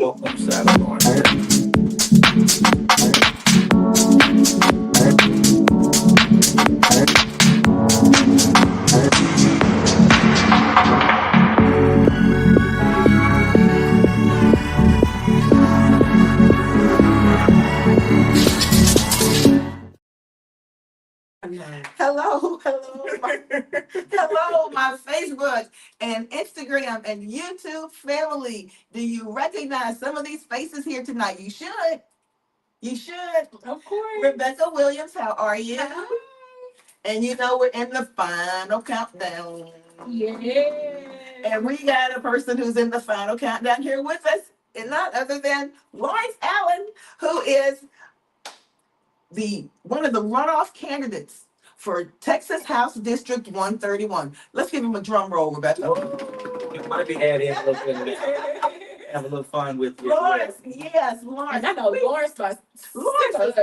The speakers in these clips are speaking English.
welcome, Sarah Lawrence. Hello, hello, my Facebook and Instagram and YouTube family. Do you recognize some of these faces here tonight? You should. You should. Of course. Rebecca Williams, how are you? Hi. And you know we're in the final countdown. Yeah. And we got a person who's in the final countdown here with us, and not other than Lawrence Allen, who is the one of the runoff candidates for Texas House District 131. Let's give him a drum roll, Rebecca. You might be adding a little bit of that. Have a little fun with you. Lawrence, yes, Lawrence. And I know Lawrence by Lawrence, I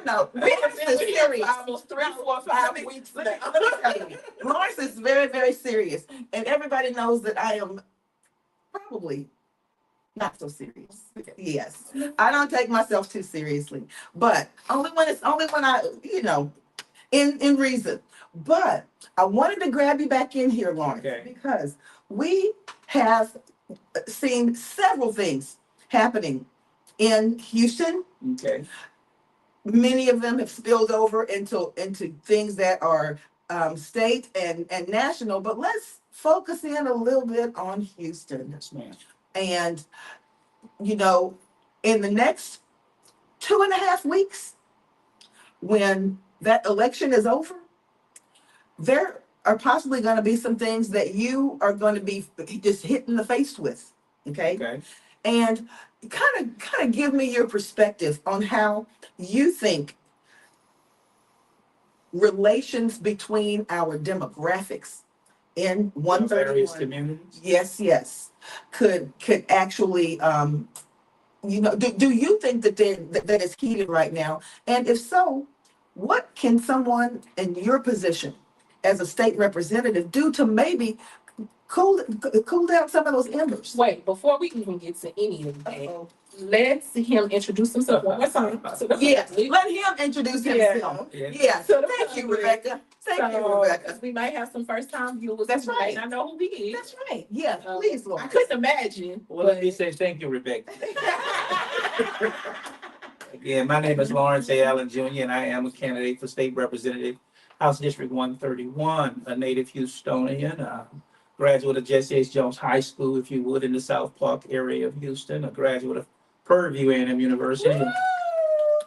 know. Lawrence is serious. almost 3, 4, 5 weeks now. Let me tell you, Lawrence is very, very serious. And everybody knows that I am probably not so serious. Yes. I don't take myself too seriously. But only when I, in reason. But I wanted to grab you back in here, Lawrence, Okay. because we have seen several things happening in Houston. Okay. Many of them have spilled over into things that are state and national. But let's focus in a little bit on Houston. Yes, ma'am. And, in the next 2.5 weeks, when that election is over, there are possibly going to be some things that you are going to be just hit in the face with. Okay. Okay. And kind of give me your perspective on how you think relations between our demographics in Various 131, communities. yes, could actually, do you think that is heated right now? And if so, what can someone in your position as a state representative do to maybe cool down some of those embers? Wait, before we even get to any of that, Uh-oh. let's him introduce himself one more time. Yes, let him introduce himself. Yeah. Yes, So thank you, Rebecca. Thank you, Rebecca. We might have some first time viewers. That's who right. may not know who he is. That's right. Yeah, please, I Lord. couldn't imagine. Well, let me say thank you, Rebecca. Again, my name is Lawrence A. Allen Jr., and I am a candidate for state representative, House District 131, a native Houstonian, graduate of Jesse H. Jones High School, if you would, in the South Park area of Houston, a graduate of Purdue A&M University on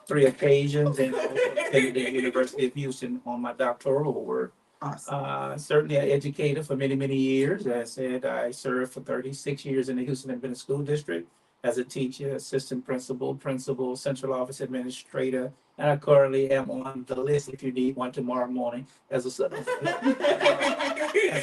3 occasions, and also attended the University of Houston on my doctoral work. Awesome. Certainly an educator for many, many years. As I said, I served for 36 years in the Houston Independent School District as a teacher, assistant principal, central office administrator, and I currently am on the list if you need one tomorrow morning as a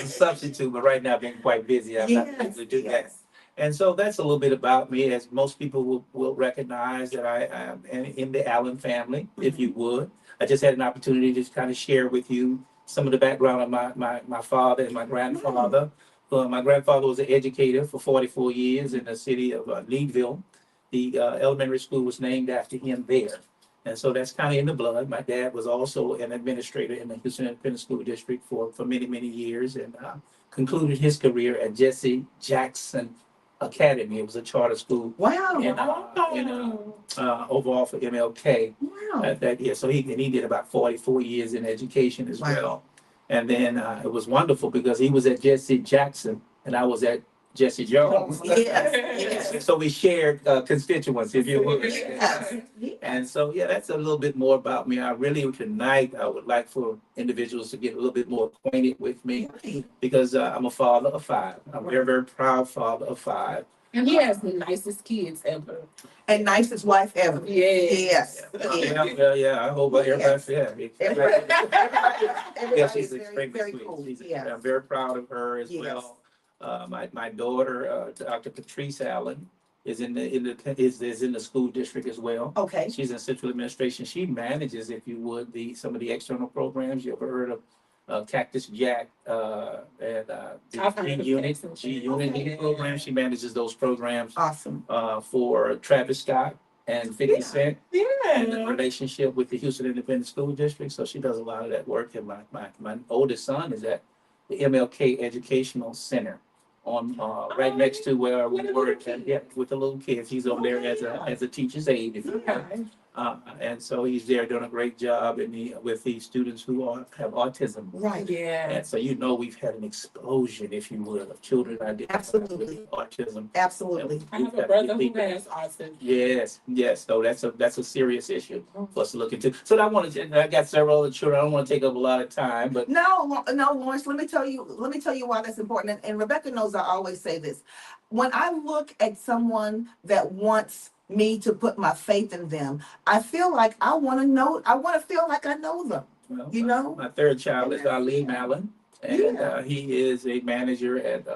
substitute, but right now I've been quite busy. I'm not able to do that. And so that's a little bit about me, as most people will recognize that I am in the Allen family, if you would. I just had an opportunity to kind of share with you some of the background of my father and my grandfather. My grandfather was an educator for 44 years in the city of Leadville. The elementary school was named after him there. And so that's kind of in the blood. My dad was also an administrator in the Houston Independent School District for many, many years, and concluded his career at Jesse Jackson Academy. It was a charter school. Wow. Overall for MLK. Wow. That year. So he did about 44 years in education as well. And then it was wonderful because he was at Jesse Jackson and I was at Jesse Jones. Yes. So we shared constituents, if you will. Yes. And so, that's a little bit more about me. Tonight, I would like for individuals to get a little bit more acquainted with me because I'm a father of 5. I'm a very, very proud father of 5. And he has the nicest kids ever. And nicest wife ever. Yes. I hope everybody, Everybody she's is extremely very sweet. cool. I'm very proud of her as Yes. well. My daughter, Dr. Patrice Allen, is in the school district as well. Okay. She's in central administration. She manages, if you would, some of the external programs. You ever heard of Cactus Jack, and I've the heard of G-Unit, Cactus Jack. G-Unit Okay. program. She manages those programs Awesome. for Travis Scott and 50 Yeah. Cent. And the Yeah. relationship with the Houston Independent School District. So she does a lot of that work. And my oldest son is at the MLK Educational Center on right next to where we With the were little at, yeah, with the little kids. He's over there as a teacher's aide, if you will. Okay. And so he's there doing a great job with the students who have autism. Right. Yeah. And so we've had an explosion, if you will, of children identifying Absolutely. with autism. Absolutely. I have a brother who has autism. Yes, yes. So that's a serious issue for us to look into. So I got several other children. I don't want to take up a lot of time, but No, Lawrence, let me tell you why that's important. And Rebecca knows I always say this. When I look at someone that wants me to put my faith in them, I feel like I want to feel like I know them. well, You know? my third child is Ali Mallon, and he is a manager at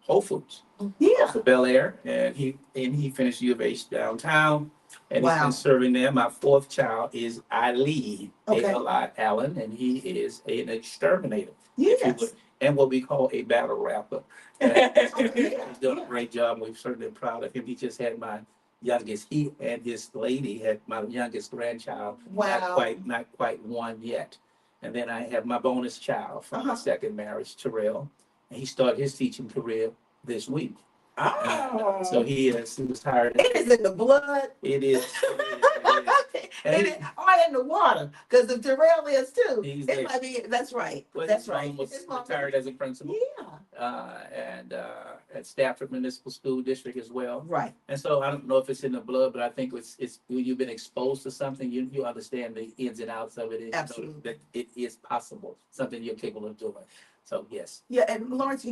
Whole Foods. Yeah. For Bel Air, and he finished U of H downtown, and he's Wow. been serving there. My fourth child is Ali, Okay. Ali Allen, and he is an exterminator, if you Yes. would, and what we call a battle rapper. And he's doing a great job. We're certainly proud of him. He just had my youngest. He and his lady had my youngest grandchild. Wow. Not quite one yet. And then I have my bonus child from my second marriage, Terrell, and he started his teaching career this week. Oh. So he was hired. It is in the blood. It is. And Or in the water. Because if Terrell is too. He's It there. might be, that's right. Well, That's his mom right. was His mom- retired as a principal, Yeah. and at Stafford Municipal School District as well. Right. And so I don't know if it's in the blood, but I think it's when you've been exposed to something, you understand the ins and outs of it. And you know Absolutely. that it is possible, something you're capable of doing. So yes. Yeah, and Lawrence,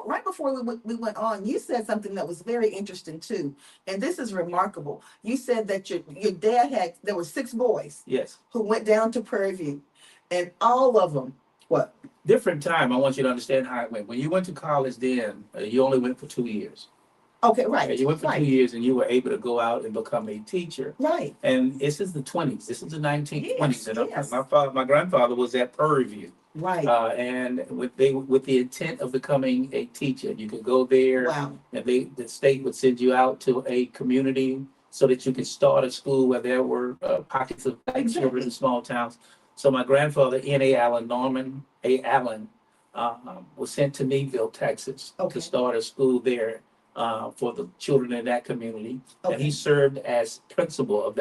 right before we went on, you said something that was very interesting too, and this is remarkable. You said that your dad there were 6 boys Yes. who went down to Prairie View, and all of them, what? Different time. I want you to understand how it went. When you went to college then, you only went for 2 years. Okay, Okay, right. you went for 2 right, years and you were able to go out and become a teacher. right. And this is the 20s. This is the 1920s. Yes, And yes. my grandfather was at Prairie View. Right. And with the intent of becoming a teacher, you could go there Wow. and the state would send you out to a community so that you could start a school where there were pockets of black children in small towns. So my grandfather, N.A. Allen, Norman A. Allen, was sent to Meadville, Texas, Okay. to start a school there for the children in that community. And Okay. he served as principal of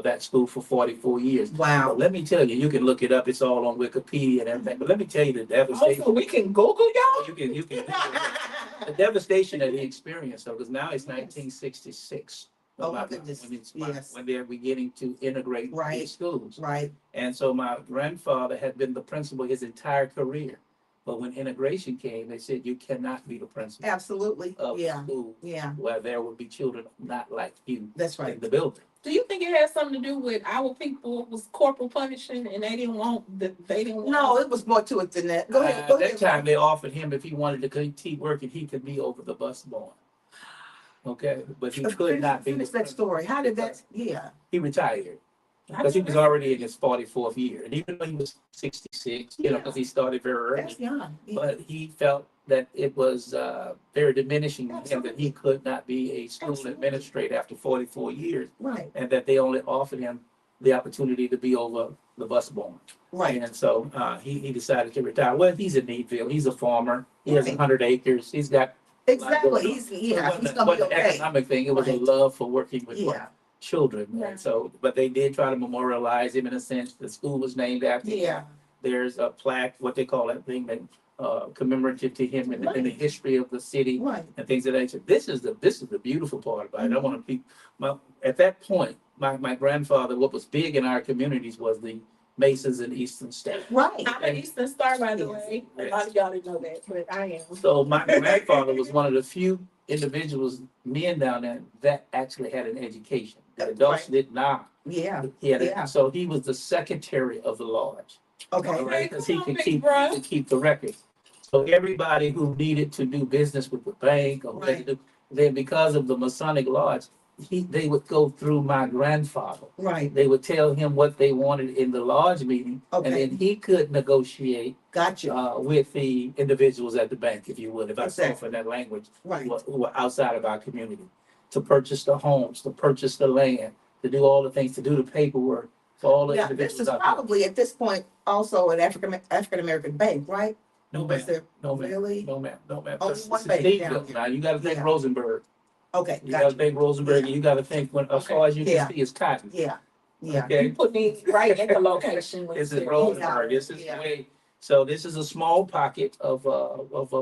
that school for 44 years. Wow. But let me tell you, you can look it up. It's all on Wikipedia and everything. But let me tell you the devastation. Also, we can Google y'all. You can the devastation that he experienced. Because now it's 1966. Oh, my goodness. Yes. When they're beginning to integrate Right. these schools. Right. And so my grandfather had been the principal his entire career. But when integration came, they said you cannot be the principal Absolutely. of Yeah. the school Yeah. where there would be children not like you That's in right. the building. Do you think it has something to do with our people was corporal punishing and they didn't want. No, it was more to it than that. Go ahead. Go At that ahead. time, they offered him if he wanted to keep working, he could be over the bus barn. Okay, but he could not be. Finish that story. How did that? Yeah. He retired because he was already in his 44th year, and even though he was 66, because he started very early. That's young. Yeah. But he felt that it was very diminishing to him that he could not be a school Absolutely. administrator after 44 years, Right. and that they only offered him the opportunity to be over the bus barn. Right. And so he decided to retire. Well, he's in Needville. He's a farmer. He has Right. 100 acres. He's got Exactly. He's It gonna wasn't be an okay. economic thing. It was a Right. love for working with Yeah. children. Yeah. And so, but they did try to memorialize him in a sense. The school was named after him. Yeah. There's a plaque, what they call that thing, that commemorative to him in the history of the city Right. and things of that nature. This is the beautiful part about it. I want to be, at that point, my grandfather, what was big in our communities was the Masons and Eastern State. Right. I'm an Eastern Star, by the Yes. way. A lot of y'all didn't know that, but I am. So my grandfather was one of the few individuals, men down there, that actually had an education. The adults did not. Yeah. He had Yeah. so he was the secretary of the lodge, Okay. all right, because he Come on, could big bruh. keep the records. So everybody who needed to do business with the bank or Right. then because of the Masonic lodge, they would go through my grandfather. Right. They would tell him what they wanted in the lodge meeting, and Okay. then he could negotiate Gotcha. with the individuals at the bank, if you would, if I Exactly. soften that language, Right. who were outside of our community, to purchase the homes, to purchase the land, to do all the things, to do the paperwork for all the Now, this individuals is out there. probably at this point also an African American bank, right? No, Was ma'am. there No, ma'am. really? No, ma'am. No, ma'am. Only This one is bank Steve down Bill. here. Now, you gotta think Yeah. Rosenberg. Okay, You gotta gotcha. think Rosenberg, Yeah. and you gotta think when, as far as you Yeah. can see, it's cotton. Yeah, yeah. Okay? You put me right at the location. when This you is said Rosenberg. This is the Yeah. way. So this is a small pocket of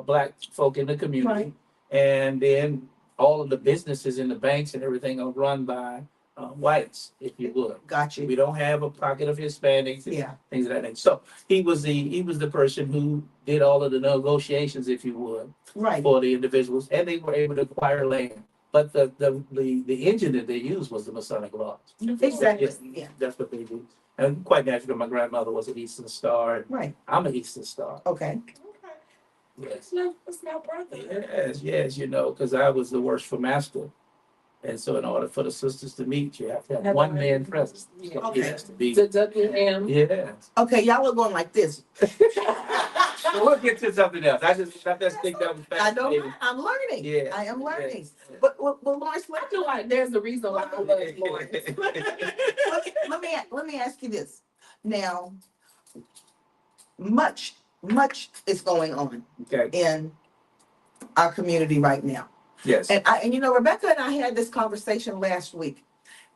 black folk in the community. Right. And then all of the businesses in the banks and everything are run by whites, if you would. Gotcha. We don't have a pocket of Hispanics and Yeah, things of that nature. So he was the person who did all of the negotiations, if you would, right. for the individuals, and they were able to acquire land. But the engine that they used was the Masonic laws. Exactly. Yes, Yeah, that's what they do. And quite naturally, my grandmother was an Eastern Star. And right. I'm an Eastern Star. Okay. Yes. It's my brother. Yes, because I was the worst for master. And so in order for the sisters to meet, you have to have one man present. So Yeah. it has to be. The WM. Yes. Okay, y'all are going like this. So we'll get to something else. I just think that was I know, fascinating. I'm learning. Yeah. I am learning. Yes. But Lawrence, I feel like there's a reason why I love Lawrence. let me ask you this. Now, much is going on Okay. in our community right now. Yes. And Rebecca and I had this conversation last week,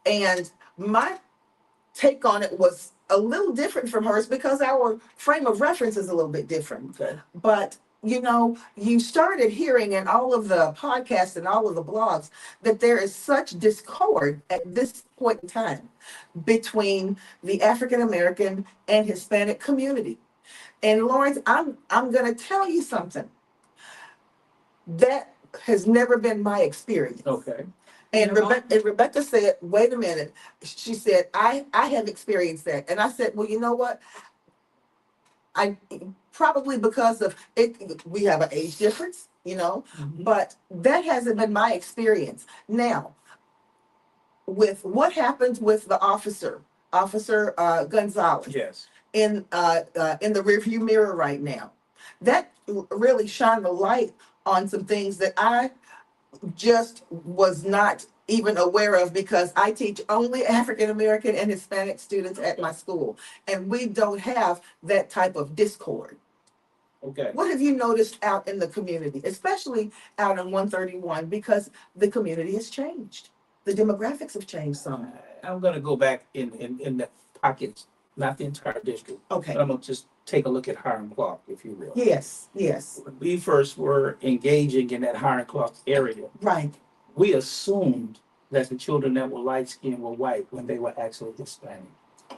and my take on it was a little different from hers because our frame of reference is a little bit different. Okay. But you started hearing in all of the podcasts and all of the blogs that there is such discord at this point in time between the African American and Hispanic community. And Lawrence, I'm going to tell you something. That has never been my experience. Okay. And Rebecca said, wait a minute. She said, I have experienced that. And I said, well, you know what? I probably because of it, we have an age difference, Mhm. but that hasn't been my experience. Now, with what happened with the Officer Gonzalez Yes. in the rearview mirror right now, that really shined a light on some things that I just was not even aware of because I teach only African American and Hispanic students at my school, and we don't have that type of discord. Okay. What have you noticed out in the community, especially out on 131, because the community has changed, the demographics have changed some. I'm gonna go back in the pockets, not the entire district, Okay. but I'm gonna just take a look at Hiram Clark, if you will. Yes. When we first were engaging in that Hiram Clark area, Right. we assumed that the children that were light skinned were white when they were actually Hispanic.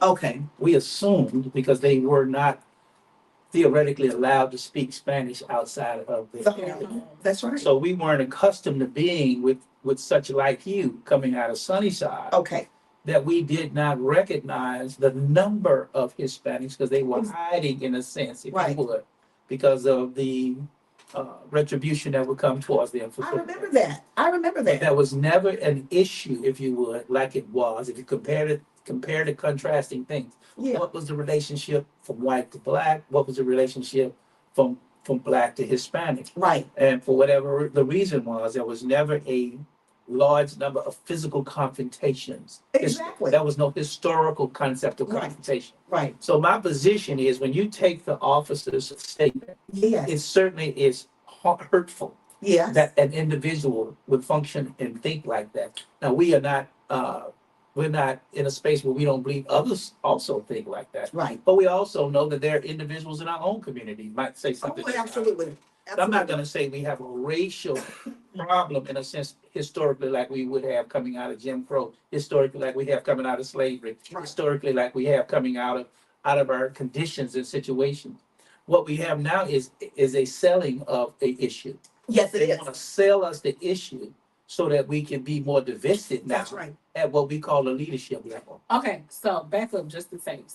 Okay. We assumed because they were not theoretically allowed to speak Spanish outside of the area. That's right. So we weren't accustomed to being with such light hue coming out of Sunnyside. Okay. That we did not recognize the number of Hispanics because they were hiding in a sense, if Right. you would, because of the retribution that would come towards them. I remember that. But that was never an issue, if you would, like it was. If you compare the contrasting things, Yeah. what was the relationship from white to black? What was the relationship from black to Hispanic? Right. And for whatever the reason was, there was never a large number of physical confrontations. Exactly. There was no historical concept of Right. confrontation. Right. So my position is when you take the officer's statement, Yes. it certainly is hurtful Yes. that an individual would function and think like that. Now we're not in a space where we don't believe others also think like that. Right. But we also know that there are individuals in our own community might say something. Oh, absolutely. I'm not going to say we have a racial problem in a sense historically like we would have coming out of Jim Crow, historically like we have coming out of slavery, Right. historically like we have coming out of our conditions and situations. What we have now is a selling of the issue. Yes, it They is. want to sell us the issue so that we can be more divisive now That's right. at what we call the leadership level. Okay, so back up just a second.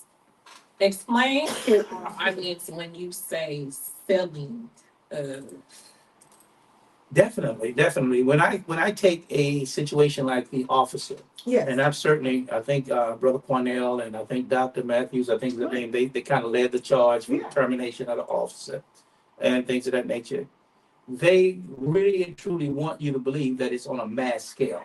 Explain to our audience when you say selling. Definitely, definitely. When I take a situation like the officer, Yes. and I think Brother Cornell and I think Dr. Matthews, I think the name, they kind of led the charge for the Yeah. termination of the officer and things of that nature. They really and truly want you to believe that it's on a mass scale.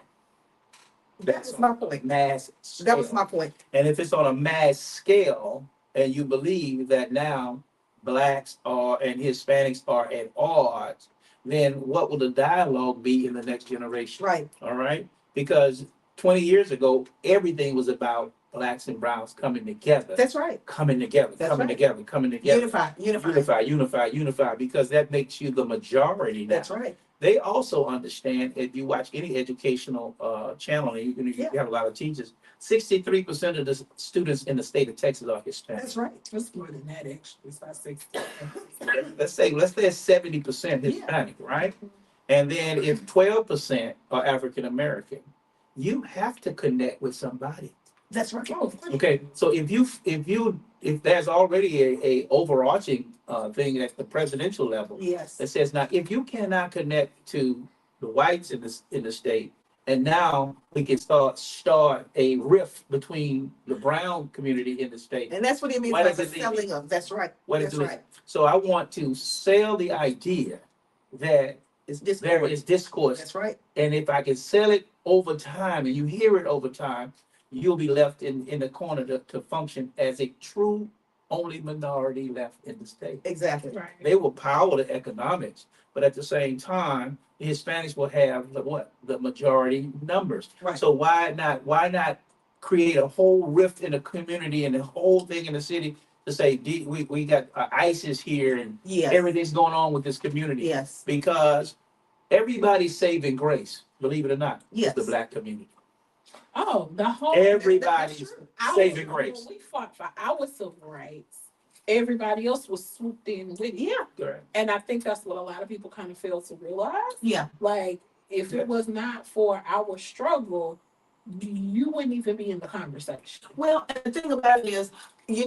That was my point. Mass scale. That was my point. And if it's on a mass scale, and you believe that now blacks are and Hispanics are at odds, then what will the dialogue be in the next generation? Right. All right? Because 20 years ago, everything was about blacks and browns coming together. That's right. Coming together, That's coming right. together, coming together. Unify. Because that makes you the majority now. That's right. They also understand, if you watch any educational channel, and you Yeah. have a lot of teachers, 63% of the students in the state of Texas are Hispanic. That's right. It's more than that, actually. It's about 60. Let's say 70% Hispanic, right? And then if 12% are African American, you have to connect with somebody. That's right. Okay, so if there's already a overarching thing at the presidential level Yes. that says, now if you cannot connect to the whites in the state, and now we can start a rift between the brown community in the state. And that's what he means Why by does the it leave? selling of. That's right. What That's is it? right. So I want to sell the idea that It's there discord. is discourse, That's right. and if I can sell it over time, and you hear it over time, you'll be left in the corner to function as a true only minority left in the state. Exactly. Right. They will power the economics, but at the same time, the Hispanics will have the majority numbers. Right. So why not create a whole rift in the community and the whole thing in the city to say, we got ISIS here and Yes. everything's going on with this community. Yes. Because everybody's saving grace, believe it or not, Yes. is the black community. Oh, the whole Everybody's saving When grace. we fought for our civil rights, everybody else was swooped in with it. Yeah. Correct. And I think that's what a lot of people kind of fail to realize. Yeah. Like, if Yeah. it was not for our struggle, you wouldn't even be in the conversation. Well, and the thing about it is, we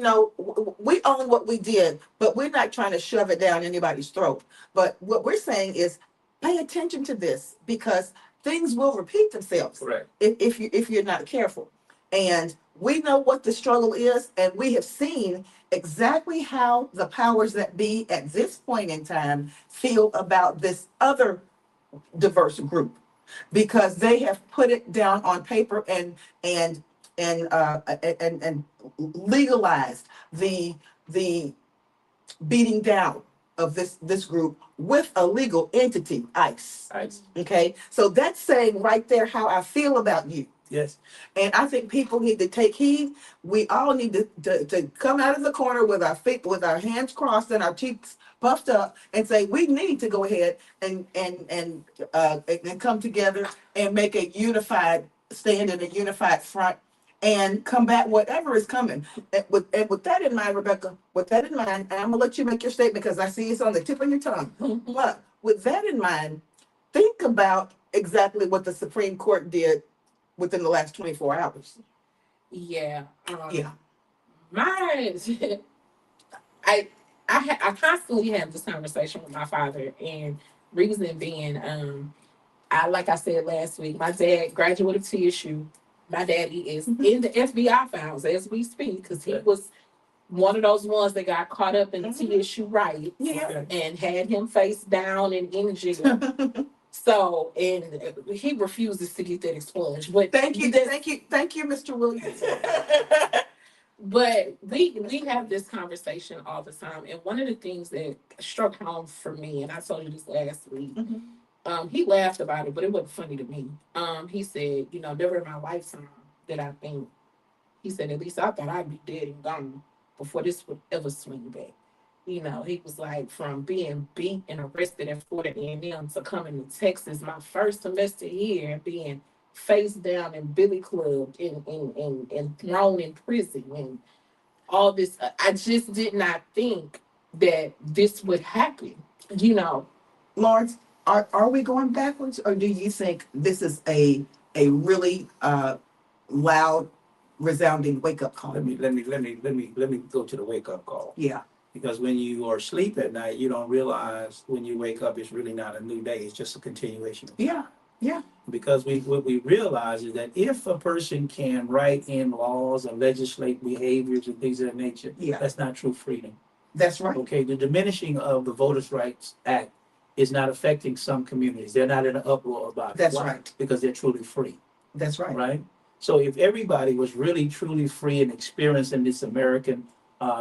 own what we did, but we're not trying to shove it down anybody's throat. But what we're saying is, pay attention to this, because things will repeat themselves Correct. if you're not careful. And we know what the struggle is, and we have seen exactly how the powers that be at this point in time feel about this other diverse group, because they have put it down on paper and and legalized the beating down of this group with a legal entity, ICE. Okay, so that's saying right there how I feel about you. Yes. And I think people need to take heed. We all need to come out of the corner with our feet, with our hands crossed and our cheeks puffed up, and say we need to go ahead and come together and make a unified stand and a unified front and combat whatever is coming. And with that in mind, Rebecca, with that in mind, and I'm gonna let you make your statement because I see it's on the tip of your tongue. But with that in mind, think about exactly what the Supreme Court did within the last 24 hours. Yeah. Yeah. Mine, I constantly have this conversation with my father, and reason being, like I said last week, my dad graduated TSU. My daddy is in the FBI files as we speak, because he was one of those ones that got caught up in the TSU riot, Yeah. and had him face down and in jail. So, and he refuses to get that expunged. But Thank you, Mr. Williams. But we have this conversation all the time, and one of the things that struck home for me, and I told you this last week, he laughed about it, but it wasn't funny to me. He said, never in my lifetime did I think. He said, at least I thought I'd be dead and gone before this would ever swing back. He was like, from being beat and arrested at Florida A&M to coming to Texas my first semester here and being face down and billy clubbed and thrown in prison and all this. I just did not think that this would happen, Lawrence, are we going backwards, or do you think this is a really loud, resounding wake up call? Let me go to the wake up call. Yeah. Because when you are asleep at night, you don't realize when you wake up, it's really not a new day. It's just a continuation. Yeah, yeah, Because what we realize is that if a person can write in laws and legislate behaviors and things of that nature, yeah, that's not true freedom. that's right. Okay, the diminishing of the Voters' Rights Act is not affecting some communities. They're not in an uproar about it. That's Why? right. Because they're truly free, That's right. right? So if everybody was really truly free and experiencing this American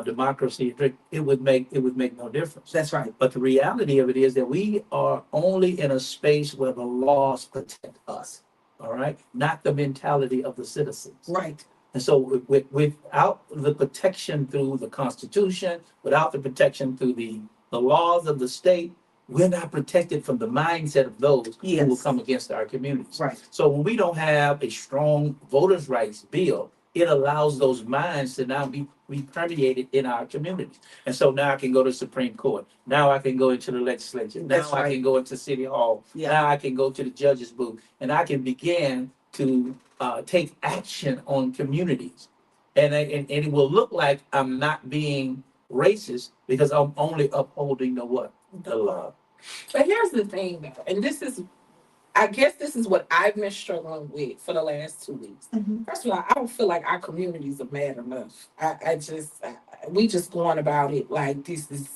democracy, it would make no difference. That's right. But the reality of it is that we are only in a space where the laws protect us, all right? Not the mentality of the citizens. Right. And so without the protection through the Constitution, without the protection through the laws of the state, we're not protected from the mindset of those who will Yes. come against our communities. Right. So when we don't have a strong voters' rights bill, it allows those minds to now be permeated in our communities. And so now I can go to Supreme Court. Now I can go into the legislature. Now That's I right. can go into City Hall. Yeah. Now I can go to the judge's booth, and I can begin to take action on communities. And it will look like I'm not being racist because I'm only upholding the what? The law. But here's the thing, though, and I guess this is what I've been struggling with for the last 2 weeks. Mhm. First of all, I don't feel like our communities are mad enough. We just going about it like this is,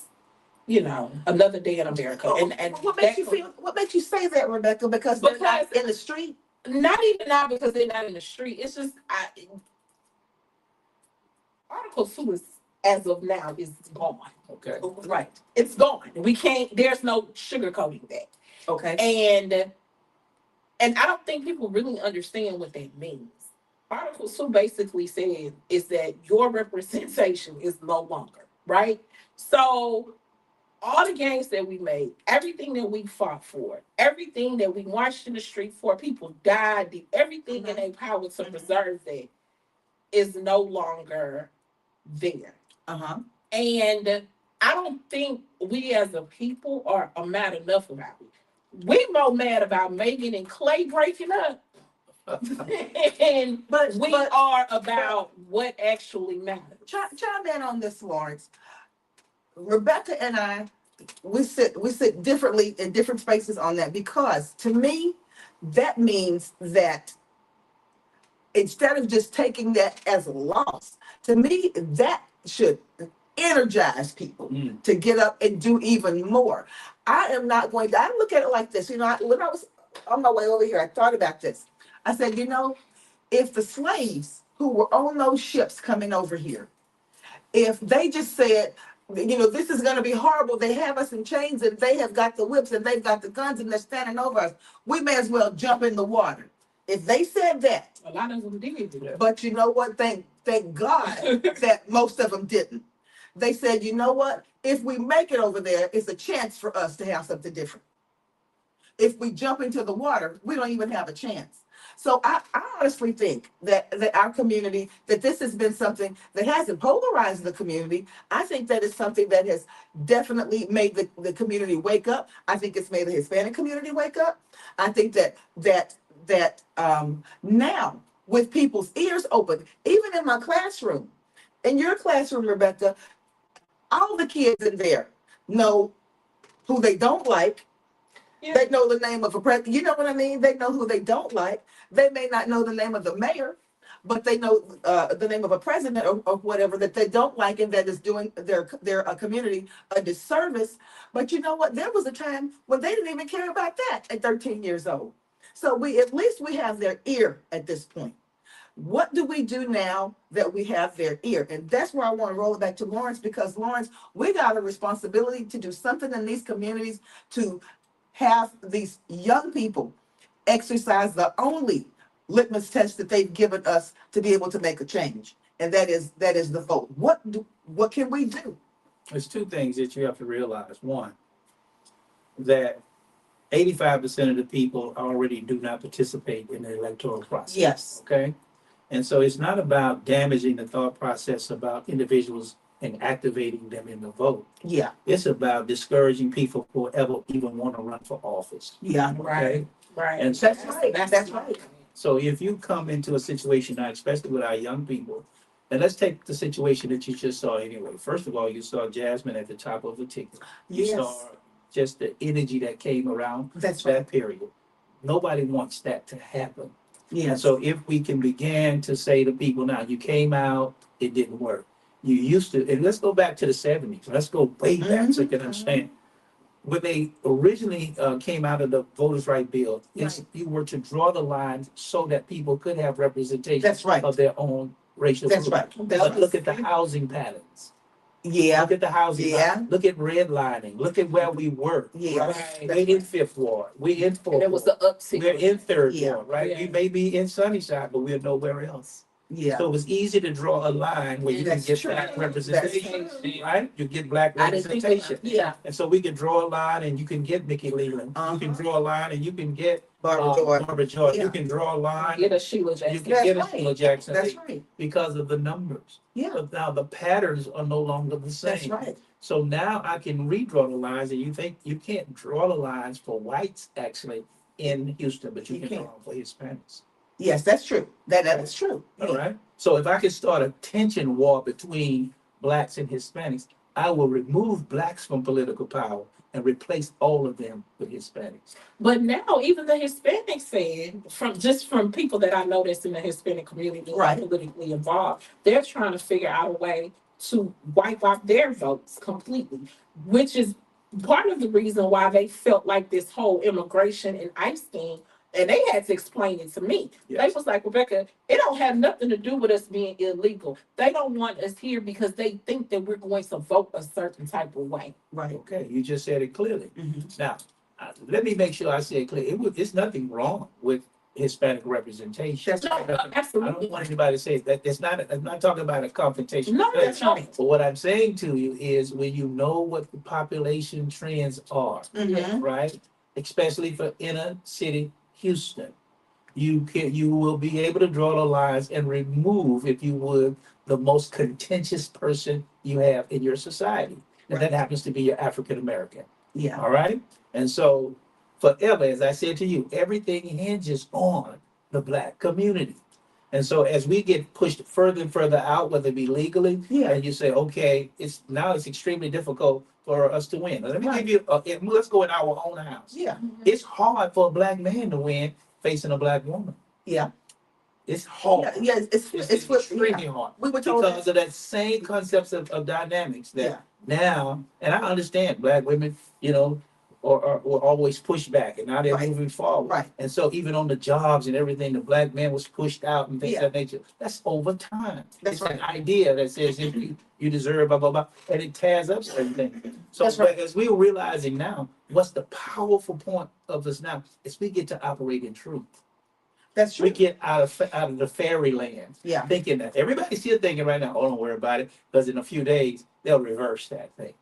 another day in America. And What makes you feel? What makes you say that, Rebecca? Because they're not in the street. Not even now because they're not in the street. It's just Article 2 is, as of now, is gone. Okay. Right. It's gone. We can't, there's no sugarcoating that. Okay. And I don't think people really understand what that means. Article 2 basically says is that your representation is no longer, right? So all the gains that we made, everything that we fought for, everything that we marched in the street for, people died, did everything in their power to preserve that is no longer there. Uh-huh. And I don't think we as a people are mad enough about it. We more mad about Megan and Clay breaking up. But we are about what actually matters. Chime in on this, Lawrence. Rebecca and I, we sit differently in different spaces on that, because to me, that means that instead of just taking that as a loss, to me, that should energize people to get up and do even more. I look at it like this. When I was on my way over here, I thought about this. I said, if the slaves who were on those ships coming over here, if they just said, this is going to be horrible. They have us in chains and they have got the whips and they've got the guns and they're standing over us. We may as well jump in the water. If they said that, a lot of them did do that. But you know what? Thank God that most of them didn't. They said, you know what? If we make it over there, it's a chance for us to have something different. If we jump into the water, we don't even have a chance. So I honestly think that our community, that this has been something that hasn't polarized the community. I think that is something that has definitely made the community wake up. I think it's made the Hispanic community wake up. I think that now, with people's ears open, even in my classroom, in your classroom, Rebecca, all the kids in there know who they don't like. Yeah. They know the name of a president. You know what I mean? They know who they don't like. They may not know the name of the mayor, but they know the name of a president or whatever that they don't like and that is doing their community a disservice. But you know what? There was a time when they didn't even care about that at 13 years old. So at least we have their ear at this point. What do we do now that we have their ear? And that's where I want to roll it back to Lawrence, because Lawrence, we got a responsibility to do something in these communities to have these young people exercise the only litmus test that they've given us to be able to make a change. And that is the vote. What can we do? There's two things that you have to realize. One, that 85% of the people already do not participate in the electoral process. Yes. Okay. And so it's not about damaging the thought process about individuals and activating them in the vote. Yeah. It's about discouraging people who ever even want to run for office. Yeah. Okay? Right. And That's right. That's right. So if you come into a situation now, especially with our young people, And let's take the situation that you just saw anyway. First of all, you saw Jasmine at the top of the ticket. You Yes, saw just the energy that came around that's right. that period. Nobody wants that to happen. And Yes. so if we can begin to say to people, now you came out, it didn't work. You used to, and let's go back to the 70s. Let's go way back so you can understand. When they originally came out of the voters' right bill, it's, Right. you were to draw the lines so that people could have representation That's right. of their own racial That's group. right. But look at the housing patterns. Yeah. Look at the housing. Yeah. patterns. Look at redlining. Look at where we were. Yeah. Right. We're in Fifth Ward. We're in Fourth And it was Ward. the uptick. We're in Third Yeah. Ward, right? Yeah. We may be in Sunnyside, but we're nowhere else. Yeah. So it was easy to draw a line where you can That's get true. black That's representation, true. right? You get black I didn't think representation. yeah. And so we can draw a line and you can get Mickey Leland. You can draw a line and you can get Barbara Jordan. Barbara Jordan. Yeah. You can draw a line. Get a Sheila You Jackson. can That's get a right. Sheila Jackson That's right. because of the numbers. Yeah. But now the patterns are no longer the same. That's right. So now I can redraw the lines, and you think you can't draw the lines for whites actually in Houston, but you You can can't. draw them for Hispanics. Yes, that's true. That is true. All right. So if I could start a tension war between blacks and Hispanics, I will remove blacks from political power and replace all of them with Hispanics. But now even the Hispanics said, from people that I know that's in the Hispanic community, Right. politically involved, they're trying to figure out a way to wipe out their votes completely, which is part of the reason why they felt like this whole immigration and ICE thing. And they had to explain it to me. Yes. They was like, Rebecca, it don't have nothing to do with us being illegal. They don't want us here because they think that we're going to vote a certain type of way. Right. Okay, you just said it clearly. Mhm. Now, let me make sure I say it clear. It's nothing wrong with Hispanic representation. That's right. I Absolutely. don't want anybody to say that. It's not. I'm not talking about a confrontation. No, That's right. But what I'm saying to you is, when you know what the population trends are, Mhm. right? Especially for inner city Houston, you will be able to draw the lines and remove, if you would, the most contentious person you have in your society, and that happens to be your African American. Yeah. All right. And so forever, as I said to you, everything hinges on the black community. And so as we get pushed further and further out, whether it be legally, Yeah. and you say, okay, it's extremely difficult for us to win. Now, let me Right. give you, let's go in our own house. Yeah. It's hard for a black man to win facing a black woman. Yeah. It's hard. Yeah. Yeah. It's extremely yeah. hard. We were told Because of that same concepts of dynamics that Yeah. now, and I understand black women, were always pushed back, and now they're Right. moving forward. Right. And so even on the jobs and everything, the black man was pushed out and things Yeah. of that nature. That's over time. That's It's right. an idea that says if you deserve blah blah blah, and it tears up certain things. So That's right. but as we're realizing now, what's the powerful point of this now is we get to operate in truth. That's We true. get out of the fairyland, Yeah. thinking that everybody's still thinking right now, oh, don't worry about it, because in a few days they'll reverse that thing.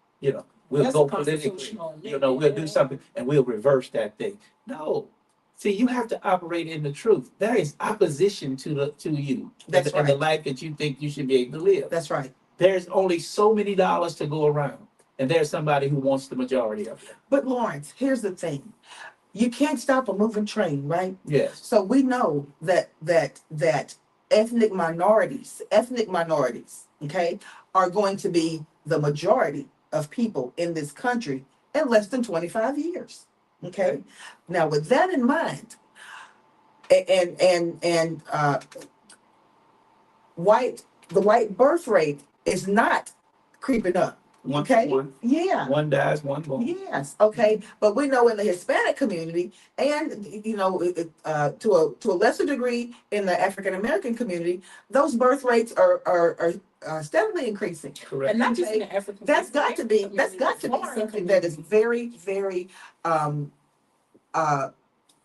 We'll That's go a politically, constitutional we'll do something and we'll reverse that thing. No. See, you have to operate in the truth. There is opposition to you That's and the right. life that you think you should be able to live. That's right. There's only so many dollars to go around, and there's somebody who wants the majority of it. But Lawrence, here's the thing. You can't stop a moving train, right? Yes. So we know that ethnic minorities, okay, are going to be the majority of people in this country in less than 25 years. Okay. Now, with that in mind, and the white birth rate is not creeping up. One for Okay. one. Yeah. One dies, one born. Yes, okay, but we know in the Hispanic community and, to a lesser degree in the African American community, those birth rates are steadily increasing. Correct. And not just in the African. That's got to be something that is very, very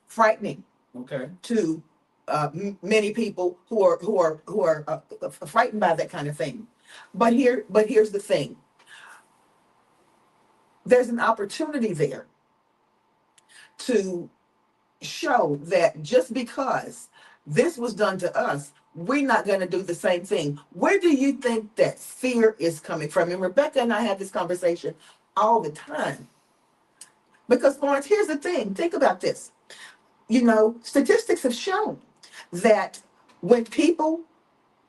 frightening Okay. to many people who are frightened by that kind of thing. But here's the thing. There's an opportunity there to show that just because this was done to us, we're not going to do the same thing. Where do you think that fear is coming from? And Rebecca and I have this conversation all the time. Because, Lawrence, here's the thing. Think about this. Statistics have shown that when people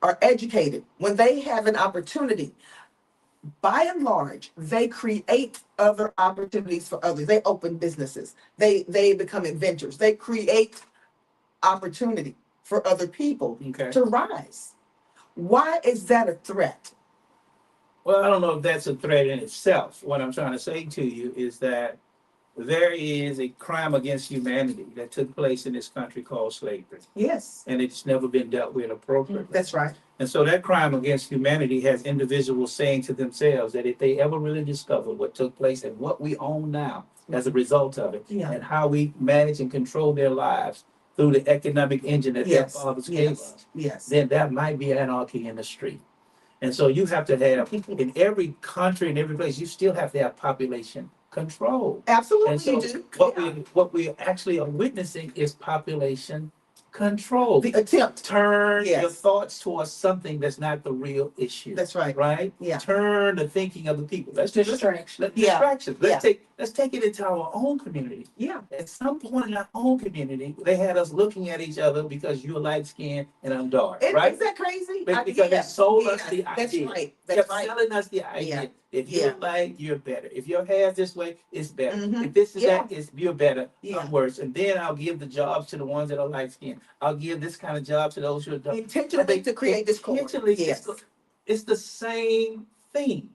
are educated, when they have an opportunity, by and large, they create other opportunities for others. They open businesses. They become inventors. They create opportunity for other people Okay. to rise. Why is that a threat? Well, I don't know if that's a threat in itself. What I'm trying to say to you is that there is a crime against humanity that took place in this country called slavery, Yes, and it's never been dealt with appropriately. that's right. And so that crime against humanity has individuals saying to themselves that if they ever really discover what took place and what we own now as a result of it, Yeah. and how we manage and control their lives through the economic engine that their Yes, fathers gave yes, us, yes. then that might be anarchy in the street. And so you have to have, in every country, in every place, you still have to have population control. Absolutely, And so you do. what Yeah. we actually are witnessing is population control. The attempt. Turn your Yes. thoughts towards something that's not the real issue. That's right. Right? Yeah. Turn the thinking of the people. Distraction. Yeah. Distractions. Yeah. Let's take it into our own community. Yeah. At some point in our own community, they had us looking at each other because you're light skinned and I'm dark. Right? Is that crazy? Because they sold us the That's idea. right. They're That's right. selling us the idea. Yeah. If Yeah. you're light, you're better. If your hair's this way, it's better. Mhm. If this is Yeah. that, you're better. Yeah. I'm worse. And then I'll give the jobs to the ones that are light skinned. I'll give this kind of job to those who are dark. Intentionally to create discord. Intentionally, Yes. it's the same thing.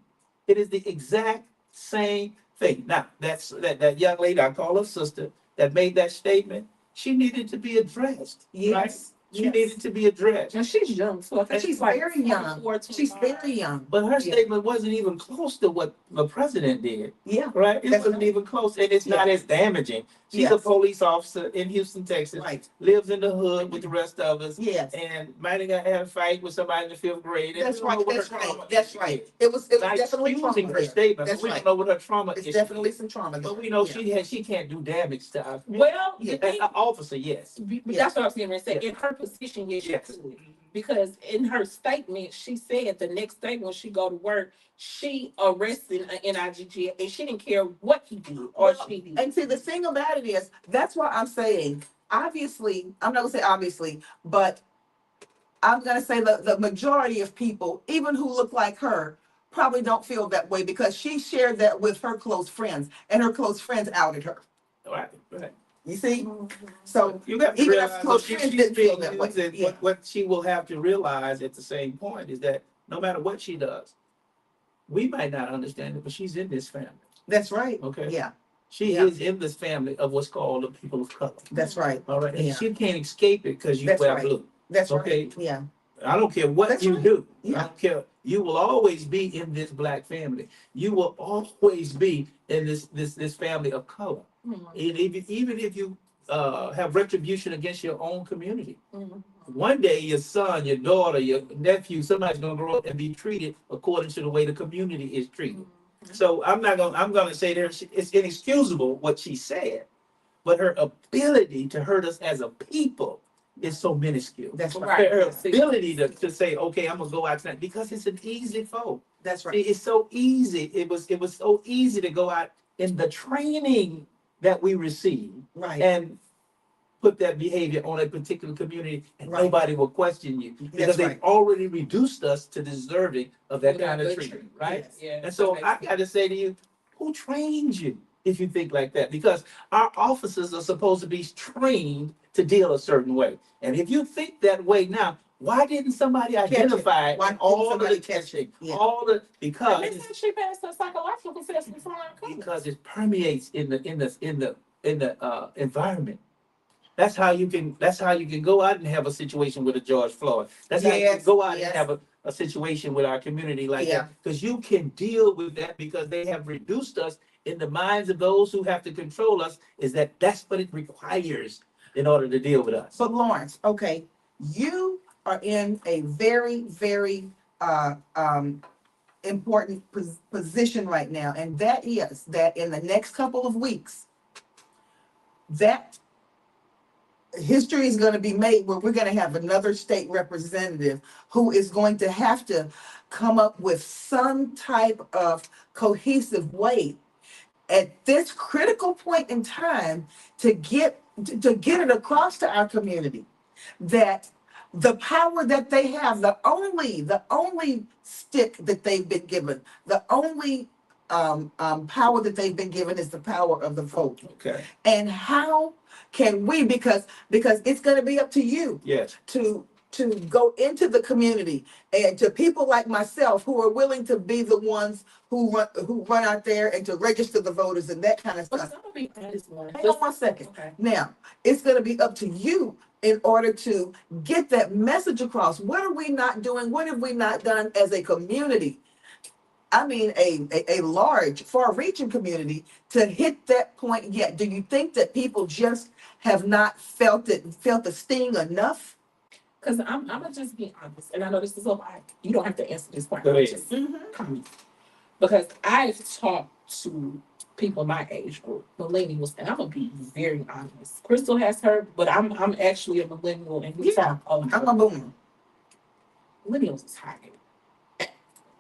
It is the exact same thing. Now, that young lady, I call her sister, that made that statement, she needed to be addressed. Right? Yes. She Yes. needed to be addressed. And she's young, so I think She's like very young. 24, She's 25. very young. But her Yeah. statement wasn't even close to what the president did, Yeah. right? It That's wasn't right. even close, and it's not as damaging. She's a Yes. police officer in Houston, Texas, Right. lives in the hood with the rest of us, Yes. and might have got had a fight with somebody in the fifth grade. and That's we don't know right. what her That's right. trauma That's is. right. It was Not definitely trauma excusing her there. statement, That's but we right. don't know what her trauma It's is. definitely some trauma there. But we know Yeah. she can't do damage to us. Well, Yeah, the thing, an officer, yes. but Yeah. that's what I was going to say. In her position, yes, she Yes. could. Because in her statement, she said the next day when she go to work, she arrested an NIGG and she didn't care what he did or Well, she did. And see, the thing about it is, that's why I'm saying, obviously, I'm not gonna say obviously, but I'm gonna say the majority of people, even who look like her, probably don't feel that way because she shared that with her close friends, and her close friends outed her. Right, right. You see? So You have to even her realize close that friends she's didn't feel being that way. used, and Yeah. what she will have to realize at the same point is that no matter what she does, we might not understand it, but she's in this family. That's right. Okay. Yeah, She Yeah. is in this family of what's called the people of color. that's right. All right. And Yeah. she can't escape it because you That's wear right. blue. That's Okay. right. Yeah. I don't care what That's you right. do. Yeah. I don't care. You will always be in this black family. You will always be in this family of color. Mhm. And even if you have retribution against your own community, Mhm. one day your son, your daughter, your nephew, somebody's gonna grow up and be treated according to the way the community is treated. So I'm gonna say it's inexcusable what she said, but her ability to hurt us as a people is so minuscule. That's right. Right. Her ability to say, okay, I'm gonna go out tonight because it's an easy foe. That's See, right. it's so easy. It was so easy to go out in the training that we received Right. and put that behavior on a particular community, and Right. nobody will question you because That's they've right. already reduced us to deserving of that kind of Good treatment, right? Yes. Yeah. And so that I makes got to say to you, who trained you if you think like that? Because our officers are supposed to be trained to deal a certain way. And if you think that way now, why didn't somebody it. identify Why in didn't all of somebody the catch it? testing, Yeah. all the sense. And because they said she passed a psychological assessment from our company. because it permeates in the environment. That's how you can go out and have a situation with a George Floyd. That's how you can Yes, go out yes. and have a situation with our community like Yeah. that. Because you can deal with that because they have reduced us in the minds of those who have to control us, is that that's what it requires in order to deal with us. But Lawrence, okay, you are in a very, very important position right now, and that is that in the next couple of weeks, that history is going to be made where we're going to have another state representative who is going to have to come up with some type of cohesive way at this critical point in time to get it across to our community that the power that they have, the only stick that they've been given, the only power that they've been given is the power of the vote. Okay, And how can we, because it's going to be up to you yes, to go into the community and to people like myself who are willing to be the ones who run out there and to register the voters and that kind of Because stuff. I'm gonna be honest, Lauren. Hang on one second. Okay. Now, it's going to be up to you in order to get that message across. What are we not doing? What have we not done as a community? I mean, a large, far-reaching community to hit that point yet. Do you think that people just have not felt the sting enough? Because I'm gonna just be honest, and I know this is a lot. You don't have to answer this part. Go I'm ahead. just Mhm. comment. Because I've talked to people my age group, millennials, and I'm gonna be very honest. Crystal has her, but I'm actually a millennial, and we Yeah, talk a lot. I'm a boomer. Millennials is high.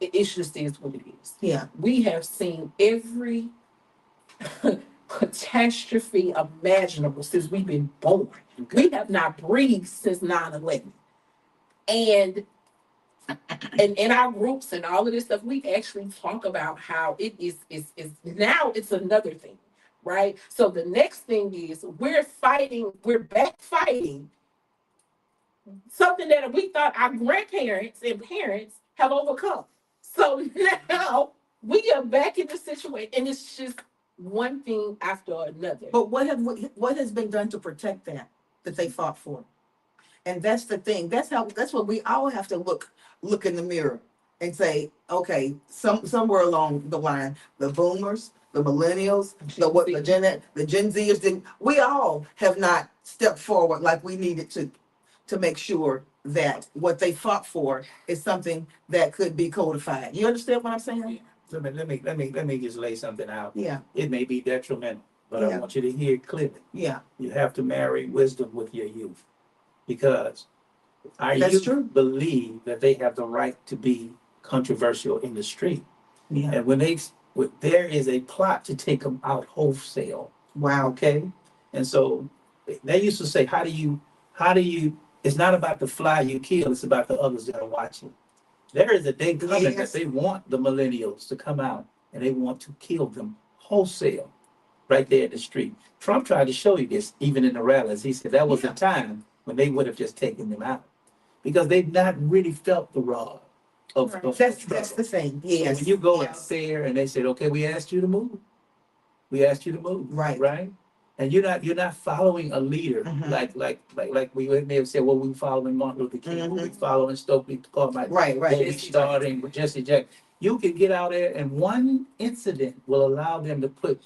It just is what it is. Yeah. We have seen every catastrophe imaginable since we've been born. okay, We have not breathed since 9/11. And in our groups and all of this stuff, we actually talk about how it is now it's another thing, right? So the next thing is we're back fighting something that we thought our grandparents and parents have overcome. So now we are back in the situation, and it's just one thing after another. But what has been done to protect that they fought for? And that's the thing. That's what we all have to look in the mirror and say, okay, somewhere along the line, the boomers, the millennials, the Gen Zers didn't, we all have not stepped forward like we needed to make sure that what they fought for is something that could be codified. You understand what I'm saying? let me just lay something out. Yeah, It may be detrimental, but I Yeah. want you to hear it clearly. yeah, You have to marry wisdom with your youth. Because our That's youth true. believe that they have the right to be controversial in the street. yeah. And there is a plot to take them out wholesale. Wow. Okay? And so they used to say, how do you, it's not about the fly you kill, it's about the others that are watching. There is a day coming that Yes. they want the millennials to come out and they want to kill them wholesale right there in the street. Trump tried to show you this even in the rallies. He said that was a time when they would have just taken them out because they've not really felt the raw of, Right. of That's struggle. the thing. So Yes. when you go out yes. there and they said, okay, we asked you to move. We asked you to move. Right. Right. And you're not following a leader Mhm. like we may have said, well, we following Martin Luther King, we Mhm. following Stokely Carmichael, Right, right. we starting with Jesse Jackson. You can get out there and one incident will allow them to put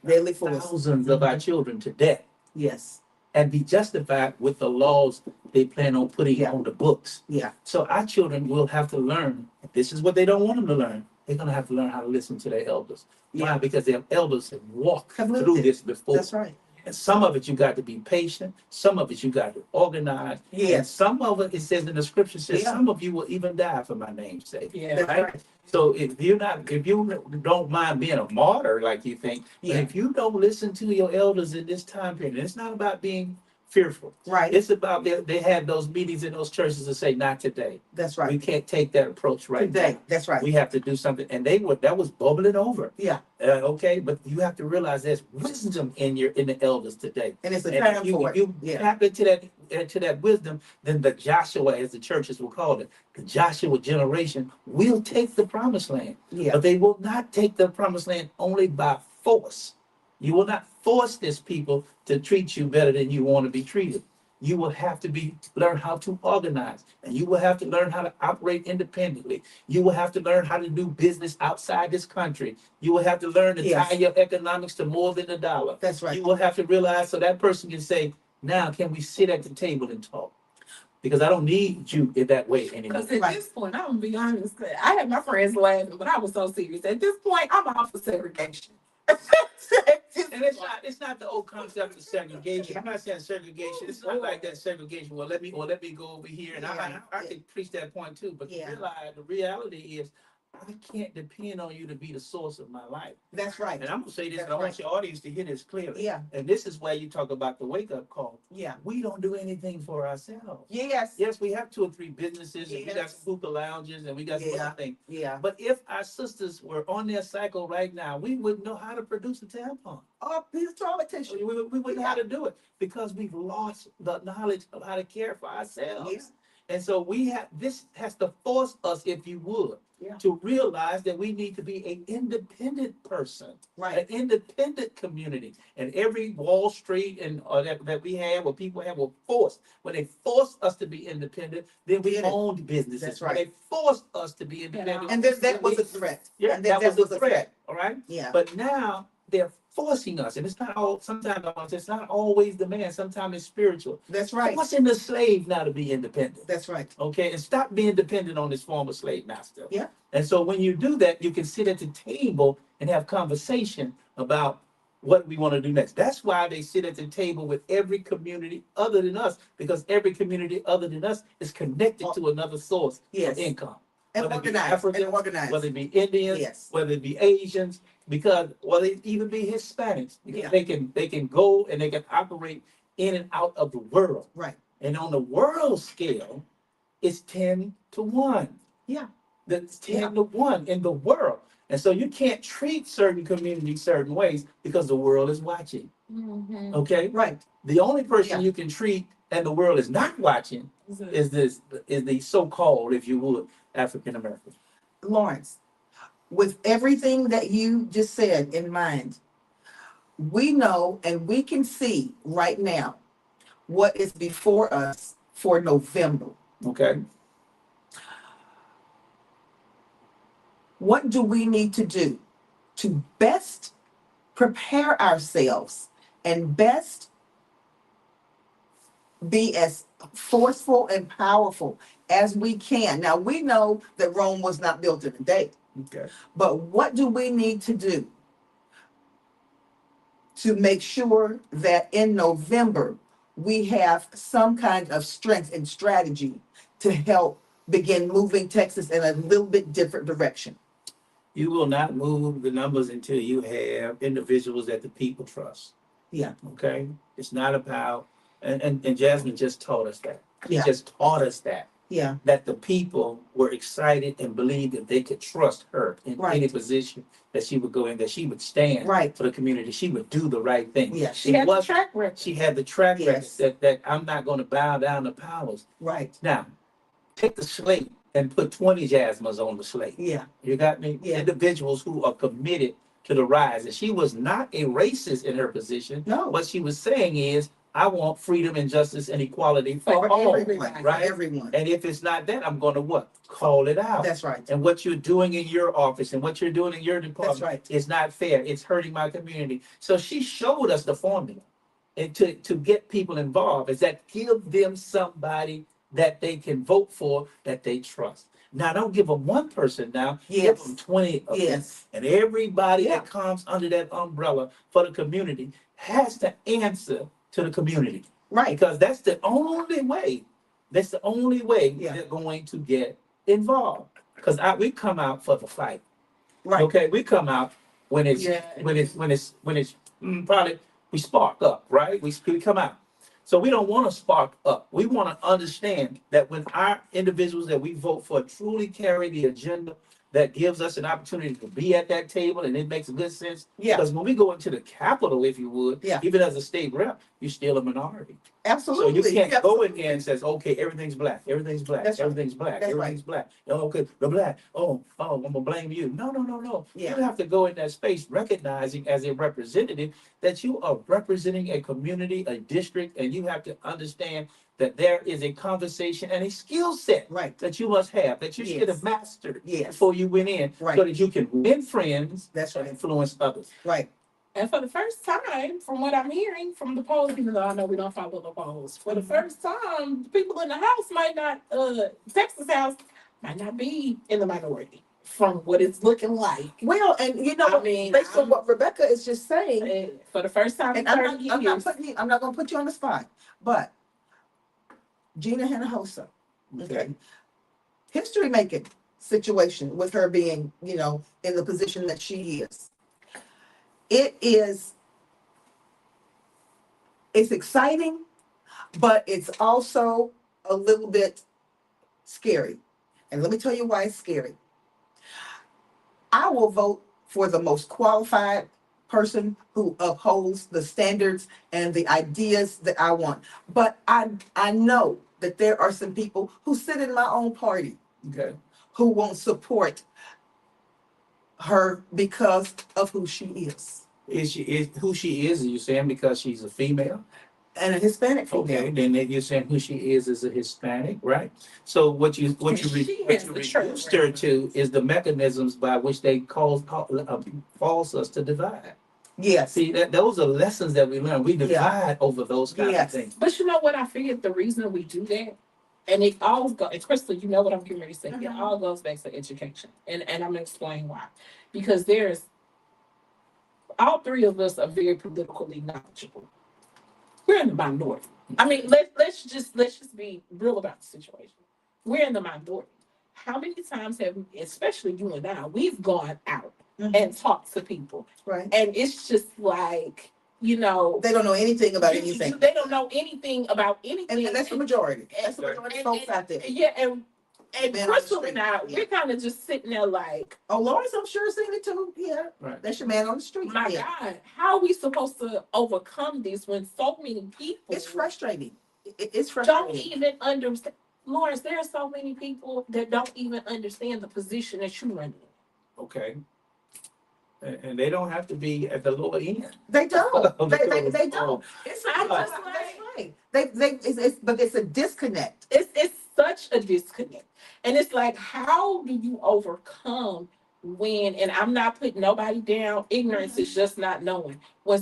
Deadly force. thousands of our Mhm. children to death Yes. and be justified with the laws they plan on putting Yeah. on the books. Yeah. So our children will have to learn. This is what they don't want them to learn. They're going to have to learn how to listen to their elders. Why? Yeah. Because their elders have walked Have lived through it. this before. That's right. And some of it you got to be patient. Some of it you got to organize. And Yes. some of it says in the scripture says Yeah. some of you will even die for my name's sake. Yeah. That's Right? right. So if you don't mind being a martyr like you think, but Yeah. if you don't listen to your elders in this time period, it's not about being fearful. Right. It's about they had those meetings in those churches to say, not today. That's We right. can't take that approach right Today. now. That's right. We have to do something. And that was bubbling over. Yeah. Okay, but you have to realize there's wisdom in the elders today. And it's a And time for if it. you Yeah. tap into that wisdom, then the Joshua, as the churches will call it, the Joshua generation will take the promised land. Yeah. But they will not take the promised land only by force. You will not force this people to treat you better than you want to be treated. You will have to learn how to organize, and you will have to learn how to operate independently. You will have to learn how to do business outside this country. You will have to learn to Yes. tie your economics to more than a dollar. That's right. You will have to realize so that person can say, now can we sit at the table and talk? Because I don't need you in that way anymore. Because at Right. this point, I'm gonna be honest. I had my friends laughing, but I was so serious. At this point, I'm all for segregation. And it's not the old concept of segregation. I'm not saying segregation. It's not like that segregation. Let me go over here, and I can preach that point too. But Yeah. the reality is, I can't depend on you to be the source of my life. That's right. And I'm gonna say this, That's and I want right. your audience to hear this clearly. Yeah. And this is where you talk about the wake-up call. Yeah. We don't do anything for ourselves. Yes. Yes, we have 2 or 3 businesses, and we got Yes. some hookah lounges, and we got some Yeah. other things. Yeah. But if our sisters were on their cycle right now, we wouldn't know how to produce a tampon. Oh, he's a trauma tissue. We wouldn't know how to do it because we've lost the knowledge of how to care for ourselves. Yeah. And so this has to force us, if you would, Yeah. to realize that we need to be an independent person, Right. an independent community. And every Wall Street and that we have, or people have, were forced. When they forced us to be independent, then we Did it. owned businesses. That's When right. they forced us to be independent, And then that was a threat. yeah, And then that was a threat. All right. Yeah. But now they're forcing us, and it's not all. Sometimes it's not always the man. Sometimes it's spiritual. That's right. Forcing the slave now to be independent. That's right. Okay, and stop being dependent on this former slave master. Yeah. And so when you do that, you can sit at the table and have conversation about what we want to do next. That's why they sit at the table with every community other than us, because every community other than us is connected to another source Yes. of income. And Whether it be organized. Africans, And organized. whether it be Indians, Yes. whether it be Asians, because whether it even be Hispanics, because Yeah. they can go and they can operate in and out of the world. Right. And on the world scale, it's 10-1. Yeah. That's 10-1 in the world. And so you can't treat certain communities certain ways because the world is watching. Mhm. Okay? Right. The only person Yeah. you can treat and the world is not watching is the so-called, if you would, African American. Lawrence, with everything that you just said in mind, we know and we can see right now what is before us for November. Okay? What do we need to do to best prepare ourselves and best be as forceful and powerful as we can? Now, we know that Rome was not built in a day, Okay. but what do we need to do to make sure that in November we have some kind of strength and strategy to help begin moving Texas in a little bit different direction? You will not move the numbers until you have individuals that the people trust. Yeah. Okay? It's not about, and Jasmine just taught us that. She Yeah. just taught us that Yeah. the people were excited and believed that they could trust her in Right. any position that she would go in, that she would stand Right. for the community. She would do the right thing. Yeah. She had the track record. She had the track Yes. record that I'm not going to bow down to powers. Right. Now, take the slate and put 20 Jasmines on the slate. Yeah. You got me? Yeah. Individuals who are committed to the rise. And she was not a racist in her position. No. What she was saying is, I want freedom and justice and equality for all. everyone. right? For everyone. And if it's not that, I'm going to what? Call it out. That's right. And what you're doing in your office and what you're doing in your department right. is not fair. It's hurting my community. So she showed us the formula. And to get people involved is that give them somebody that they can vote for, that they trust. Now, don't give them one person now, give Yes. them 20 of them. Yes. And everybody Yeah. that comes under that umbrella for the community has to answer to the community. Right. Because that's the only way, Yeah. they're going to get involved. Because we come out for the fight. Right. Okay, we come out when it's Yeah. probably we spark up, right? We come out. So we don't want to spark up. We want to understand that when our individuals that we vote for truly carry the agenda that gives us an opportunity to be at that table, and it makes good sense. Yeah. Because when we go into the Capitol, if you would, Yeah. even as a state rep, you're still a minority. Absolutely. So you can't go in Absolutely. there and says, okay, everything's black, everything's black, That's right. everything's black, That's right. everything's black. Okay, the black. Oh, I'm gonna blame you. No. Yeah. You have to go in that space recognizing as a representative that you are representing a community, a district, and you have to understand that there is a conversation and a skill set Right. that you must have, that you should Yes. have mastered Yes. before you went in, Right. so that you can win friends That's and right. influence others. Right. And for the first time, from what I'm hearing from the polls, even though I know we don't follow the polls, for the first time, people in the House might not, Texas House might not be in the minority from what it's looking like. Well, and you know, I mean, based on what Rebecca is just saying, For the first time in and 30 years. I'm not going to put you on the spot, but Gina Hinojosa, okay, history making, situation with her being, in the position that she is. It's exciting, but it's also a little bit scary. And let me tell you why it's scary. I will vote for the most qualified person who upholds the standards and the ideas that I want. But I know that there are some people who sit in my own party, Okay. who won't support her because of who she is. Is who she is? Are you saying because she's a female? And a Hispanic female. Okay, then you're saying who she is a Hispanic, right? So what you She has the church reduced her to is the mechanisms by which they false us to divide. Yes. See, those are lessons that we learn. We divide over those kinds of things. But you know what? I figured the reason we do that, and it all goes, and Crystal, you know what I'm getting ready to say. It all goes back to education. And I'm going to explain why. Because all three of us are very politically knowledgeable. We're in the minority. I mean, let's just be real about the situation. We're in the minority. How many times have, especially you and I, we've gone out and talked to people, Right. and it's just like, they don't know anything about anything. They don't know anything about anything, and that's the majority. That's the majority of folks out there. Yeah, and Crystal and I, we're kind of just sitting there like, oh, Lawrence, I'm sure seen it too. Yeah, right. That's your man on the street. My God, how are we supposed to overcome this when so many people? It's frustrating. It's frustrating. Don't even understand, Lawrence. There are so many people that don't even understand the position that you're running. Okay. And they don't have to be at the lower end. They don't. they don't. It's That's right. But it's a disconnect. It's such a disconnect, and it's like, how do you overcome when? And I'm not putting nobody down. Ignorance is just not knowing. When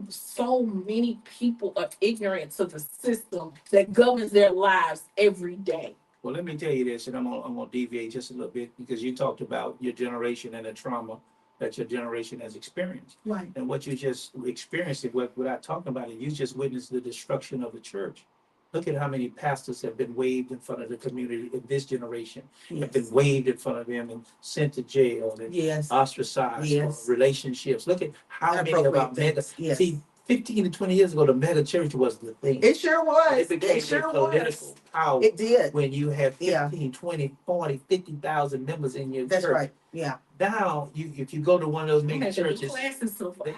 so many people are ignorant to the system that governs their lives every day. Well, let me tell you this, and I'm gonna deviate just a little bit because you talked about your generation and the trauma that your generation has experienced. Right. And what you just experienced, without talking about it, you just witnessed the destruction of the church. Look at how many pastors have been waved in front of the community in this generation, have been waved in front of them and sent to jail and ostracized for relationships. Look at how many of our mega, see, 15 to 20 years ago, the mega church was the thing. It sure was. It became a political power. It did. When you have 15, 20, 40, 50,000 members in your church. That's right. Yeah. Now, if you go to one of those mega churches,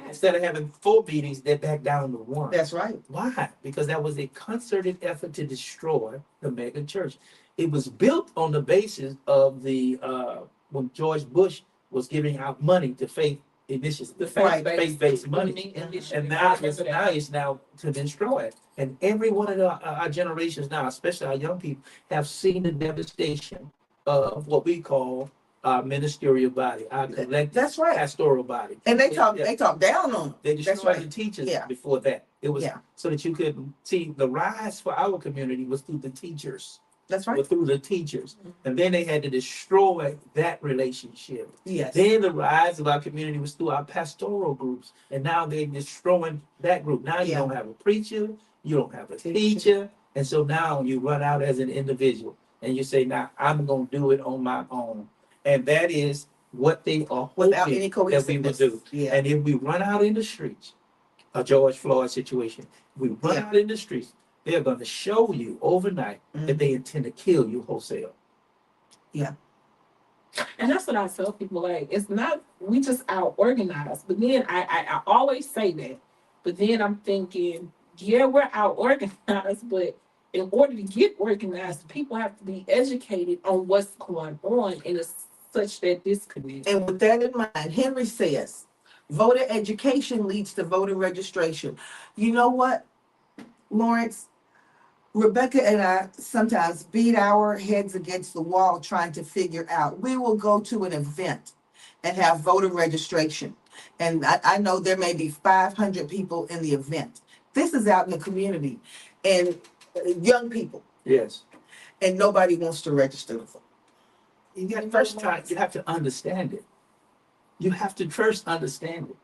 instead of having 4 meetings, they're back down to 1. That's right. Why? Because that was a concerted effort to destroy the mega church. It was built on the basis of when George Bush was giving out money to faith initiatives, the faith-based money, and now it's now to destroy it. And every one of our generations now, especially our young people, have seen the devastation of what we call our ministerial body, our collective pastoral body. And they talk down on them. They destroyed the teachers before that. It was so that you could see the rise for our community was through the teachers. That's right. Through the teachers. And then they had to destroy that relationship. Yes. Then the rise of our community was through our pastoral groups. And now they're destroying that group. Now you don't have a preacher, you don't have a teacher. And so now you run out as an individual and you say, now I'm going to do it on my own. And that is what they are hoping that we would do. Yeah. And if we run out in the streets, a George Floyd situation, we run out in the streets, they're going to show you overnight that they intend to kill you wholesale. Yeah. And that's what I tell people, like, it's not, we just out organized. But then I always say that. But then I'm thinking, yeah, we're out organized, but in order to get organized, people have to be educated on what's going on, and it's such that disconnect. And with that in mind, Henry says, voter education leads to voter registration. You know what, Lawrence? Rebecca and I sometimes beat our heads against the wall trying to figure out. We will go to an event and have voter registration. And I know there may be 500 people in the event. This is out in the community and young people. Yes. And nobody wants to register to vote. You got first time, you have to understand it. You have to first understand it.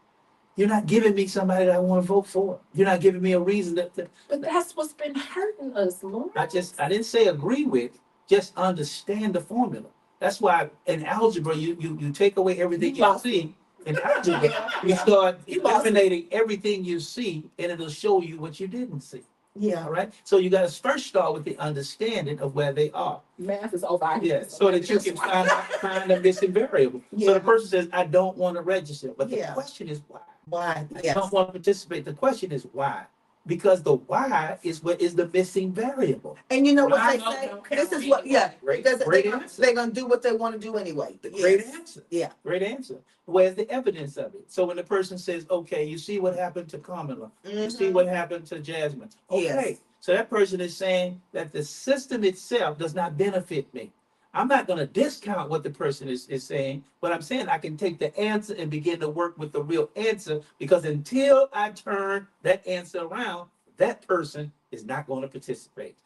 You're not giving me somebody that I want to vote for. You're not giving me a reason that. But that's what's been hurting us, Lord. I didn't say agree with, just understand the formula. That's why in algebra, you take away everything You you lost see. In algebra, you start eliminating everything you see, and it'll show you what you didn't see. Yeah. All right. So you got to first start with the understanding of where they are. Math is over. Yeah. So that you can find a missing variable. So Yeah. the person says, I don't want to register. But the Yeah. question is why? Why? I Yes. don't want to participate. The question is why? Because the why is what is the missing variable. And you know what Why they no, say? no, This is Carol, what, yeah. Great, Because great answer. they're gonna do what they want to do anyway. Great Yes. answer. Yeah. Great answer. Where's the evidence of it? So when the person says, okay, you see what happened to Kamala, you see what happened to Jasmine. Okay. Yes. So that person is saying that the system itself does not benefit me. I'm not going to discount what the person is saying, but I'm saying I can take the answer and begin to work with the real answer, because until I turn that answer around, that person is not going to participate.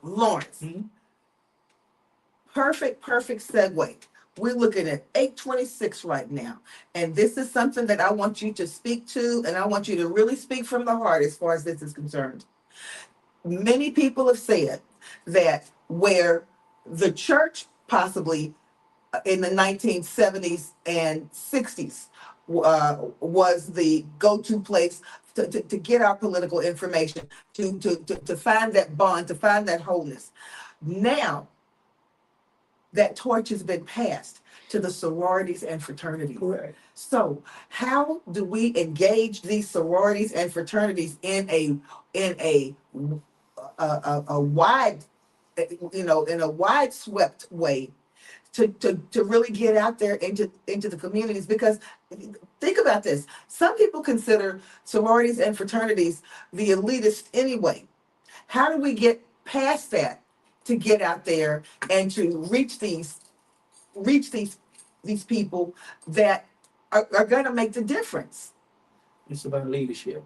Lawrence, Mhm. perfect segue. We're looking at 826 right now. And this is something that I want you to speak to, and I want you to really speak from the heart as far as this is concerned. Many people have said that where the church possibly in the 1970s and 60s was the go-to place to get our political information, to find that bond, to find that wholeness. Now that torch has been passed to the sororities and fraternities. Correct. So how do we engage these sororities and fraternities in a wide, in a wide swept way to really get out there into the communities? Because think about this. Some people consider sororities and fraternities the elitist anyway. How do we get past that to get out there and to reach these people that are going to make the difference? It's about leadership.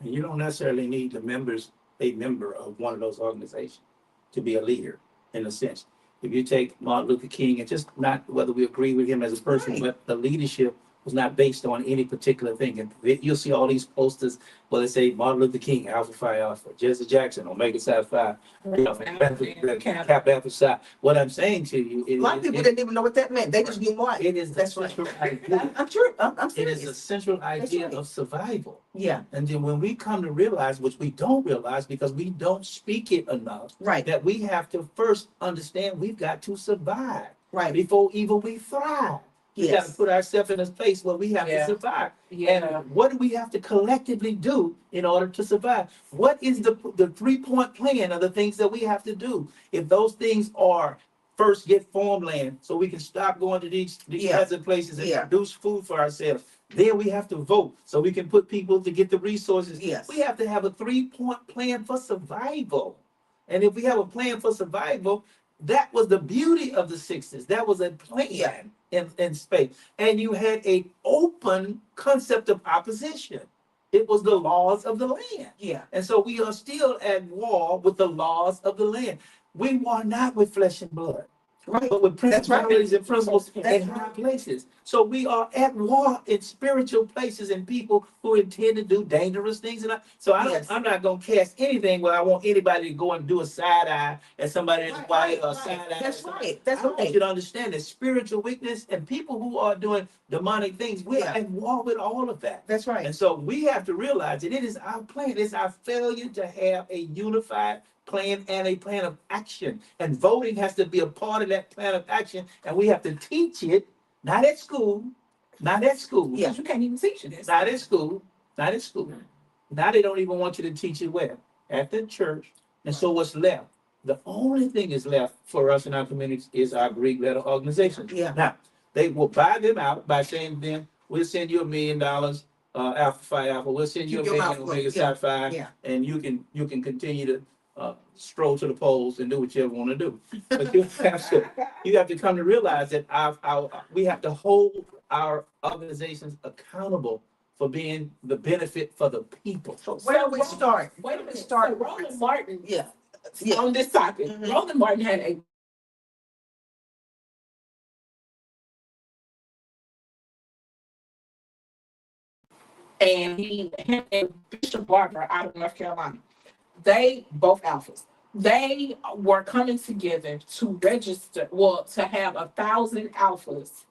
And you don't necessarily need a member of one of those organizations to be a leader, in a sense. If you take Martin Luther King, and just not whether we agree with him as a person, Right. but the leadership was not based on any particular thing. And you'll see all these posters where they say Martin Luther King, Alpha Phi Alpha, Jesse Jackson, Omega Psi Phi, Kappa Alpha Psi. What I'm saying to you A lot of people didn't even know what that meant. They just knew why. it is the That's right. central idea. I'm true. I'm It is a serious. central idea right. of survival. Yeah. And then when we come to realize, which we don't realize because we don't speak it enough, Right. that we have to first understand we've got to survive Right. before even we thrive. We got to Yes. put ourselves in a place where we have to Yeah. survive. Yeah. And what do we have to collectively do in order to survive? What is the 3-point plan of the things that we have to do? If those things are first get farmland so we can stop going to these Yeah. desert places and Yeah. produce food for ourselves. Then we have to vote so we can put people to get the resources. Yes. We have to have a 3-point plan for survival. And if we have a plan for survival, that was the beauty of the 60s. That was a plan Yeah. in space. And you had an open concept of opposition. It was the laws of the land. Yeah. And so we are still at war with the laws of the land. We war not with flesh and blood, Right. but with That's right. principalities and principles That's in high places. So we are at war in spiritual places and people who intend to do dangerous things. And Yes. I'm not going to cast anything where I want anybody to go and do a side eye at somebody that's white or side eye. That's right. That's I want right. you to understand that spiritual weakness and people who are doing demonic things, we're Yeah. at war with all of that. That's right. And so we have to realize that it is our plan, it's our failure to have a unified plan and a plan of action. And voting has to be a part of that plan of action. And we have to teach it, not at school, not at school. Yeah. You can't even teach it. Not at school, not at school. Now they don't even want you to teach it where? At the church. And so what's left? The only thing is left for us in our communities is our Greek letter organization. Yeah. Now, they will buy them out by saying to them, we'll send you $1 million, Alpha Phi Alpha, we'll send you Keep $1 your million mouth Omega closed. Yeah. Psi Phi, Yeah. and you can continue to stroll to the polls and do what you ever want to do. But you have to come to realize that we have to hold our organizations accountable for being the benefit for the people. So where do we start? Wait a minute. Start. So Roland Martin, Yeah. Yeah. on this topic, Mhm. Roland Martin had a and him and Bishop Barber out of North Carolina. They both alphas. they were coming together to register, well, to have 1,000 alphas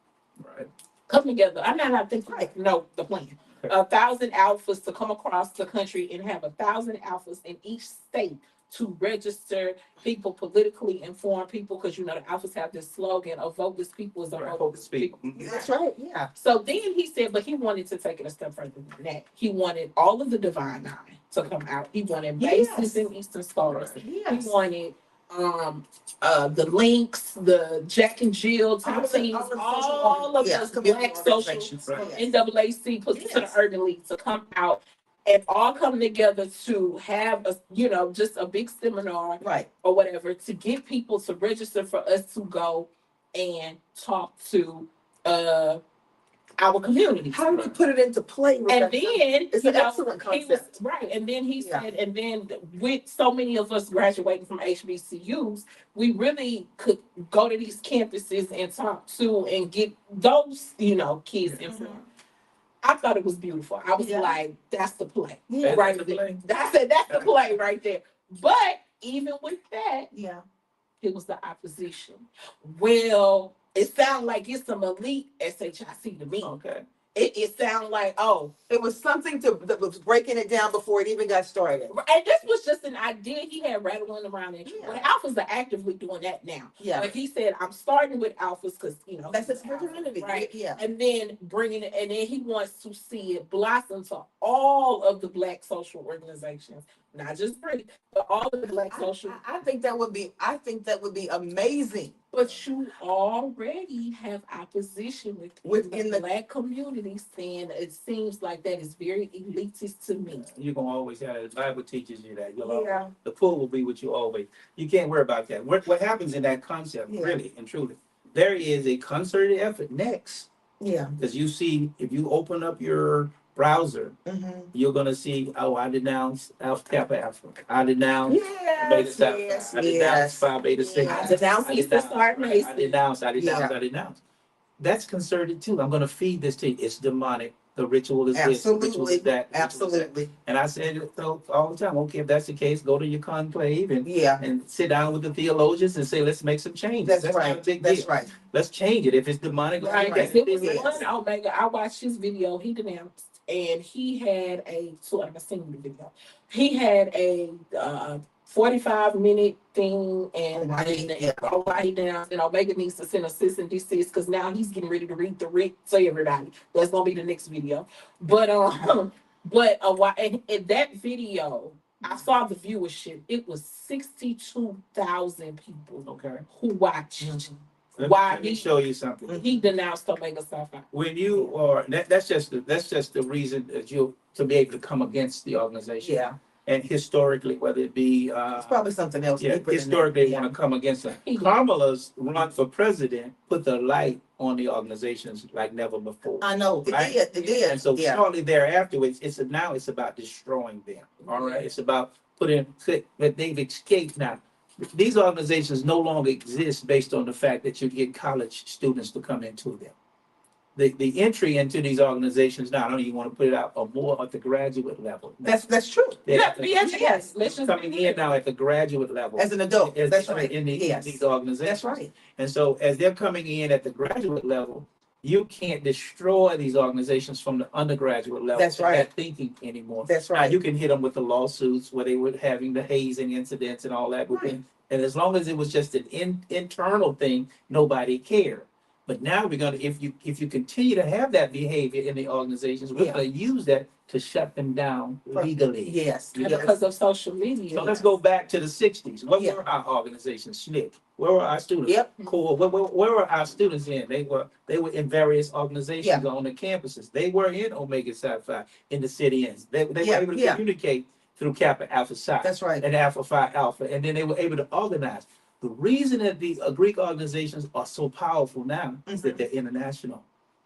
Right. come together. I'm not thinking right. No, the plan. 1,000 alphas to come across the country and have 1,000 alphas in each state to register people, politically informed people, because you know the alphas have this slogan of vote this people is a Right. vote this people. That's right. Yeah. So then he said, but he wanted to take it a step further than that. He wanted all of the Divine Nine to come out. He wanted Macy's and Eastern Stars. Right. He wanted the Links, the Jack and Jill type teams, all of those black social NAAC put to the Urban League to come out and all come together to have a, you know, just a big seminar, Right. or whatever, to get people to register for us to go and talk to our community. How do we put it into play? And then, it's an excellent he was concept. right. And then he said, and then with so many of us graduating from HBCUs, we really could go to these campuses and talk to and get those, you know, kids informed. I thought it was beautiful. I was like, that's the play. Yeah. Right there. That's the play right there. But even with that, it was the opposition. Well, it sounded like it's some elite SHIC to me. Okay. It sounded like, oh, it was something that was breaking it down before it even got started. And this was just an idea he had rattling around it. Well, alphas are actively doing that now. Yeah. But he said, I'm starting with alphas because, you know, that's his community, right? Yeah. And then bringing it, and then he wants to see it blossom to all of the Black social organizations, not just Brit, but all of the Black social. I think that would be amazing. But you already have opposition within the Black community saying it seems like that is very elitist to me. You're gonna always have it. The Bible teaches you that. The poor will be with you always. You can't worry about that. What happens in that concept, really and truly, there is a concerted effort next. Yeah. Because you see, if you open up your browser, you're gonna see, oh, I denounce Alpha Kappa Alpha. I denounce Beta Kappa. I denounce Phi Beta Sigma. I denounce Eastern Star Mason. I denounce. That's concerted too. I'm gonna feed this to you. It's demonic. The ritual is this, the ritual is that. Absolutely. And I said it all the time. Okay, if that's the case, go to your conclave and sit down with the theologians and say, let's make some changes. That's right. Not a big deal. That's right. Let's change it. If it's demonic, right. It was one Omega. I watched his video. He denounced, and he had I've seen the video. He had a 45-minute thing, and why he denounced, and Omega needs to send a cease and desist because now he's getting ready to read the writ to everybody. That's gonna be the next video. But and that video, I saw the viewership. It was 62,000 people who watched. Let me show you something. He denounced Omega Psi Phi. When you are that's just the reason that you to be able to come against the organization. Yeah. And historically, whether it be it's probably something else. Yeah, historically they want to come against them. Kamala's run for president put the light on the organizations like never before. I know. It did. And so shortly thereafter, now it's about destroying them. All right. It's about that they've escaped now. These organizations no longer exist based on the fact that you get college students to come into them. The entry into these organizations now, I don't even want to put it out, are more at the graduate level. That's true. Yes. Let's just coming in now at the graduate level. As an adult. That's right. In these organizations. That's right. And so as they're coming in at the graduate level, you can't destroy these organizations from the undergraduate level. That's right. That thinking anymore. That's right. Now, you can hit them with the lawsuits where they were having the hazing incidents and all that. Right. And as long as it was just an internal thing, nobody cared. But now we're gonna, if you continue to have that behavior in the organizations, we're gonna use that to shut them down legally. Yes. Because of social media. So let's go back to the 60s. What were our organizations? SNCC. Where were our students? Cool. Where were our students in? They were in various organizations on the campuses. They were in Omega Psi Phi in the sit-ins. They were able to communicate through Kappa Alpha Psi. That's right. And Alpha Phi Alpha. And then they were able to organize. The reason that the Greek organizations are so powerful now is that they're international.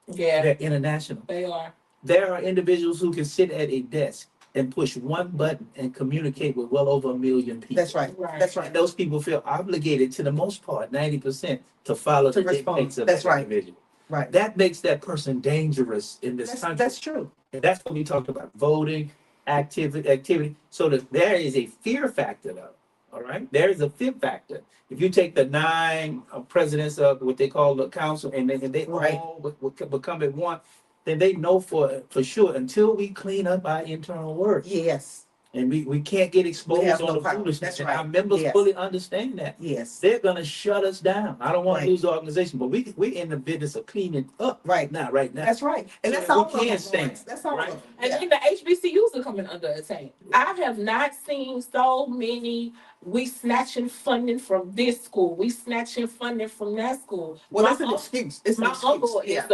Yeah. They're international. They are. There are individuals who can sit at a desk and push one button and communicate with well over 1 million people. That's right. That's right. And those people feel obligated, to the most part, 90%, to follow the dictates of that individual. Right. That makes that person dangerous in this country. That's true. And that's what we talked about, voting, activity. So that there is a fear factor, though. All right, there is a fifth factor. If you take the 9 presidents of what they call the council, and they Right. all would come at once, then they know for sure until we clean up our internal work, Yes, and we can't get exposed have on no the power. foolishness, That's and our right. members Yes. fully understand that. yes, They're gonna shut us down. I don't want Right. to lose the organization, but we're in the business of cleaning up right. right now. That's right. And So that's that we all of them, can stand, Lawrence. That's all right? of them. And Yeah. then the HBCUs are coming under attack. I have not seen so many. We snatching funding from this school. We snatching funding from that school. Well, My that's an uncle- excuse. It's an My excuse. uncle Yeah.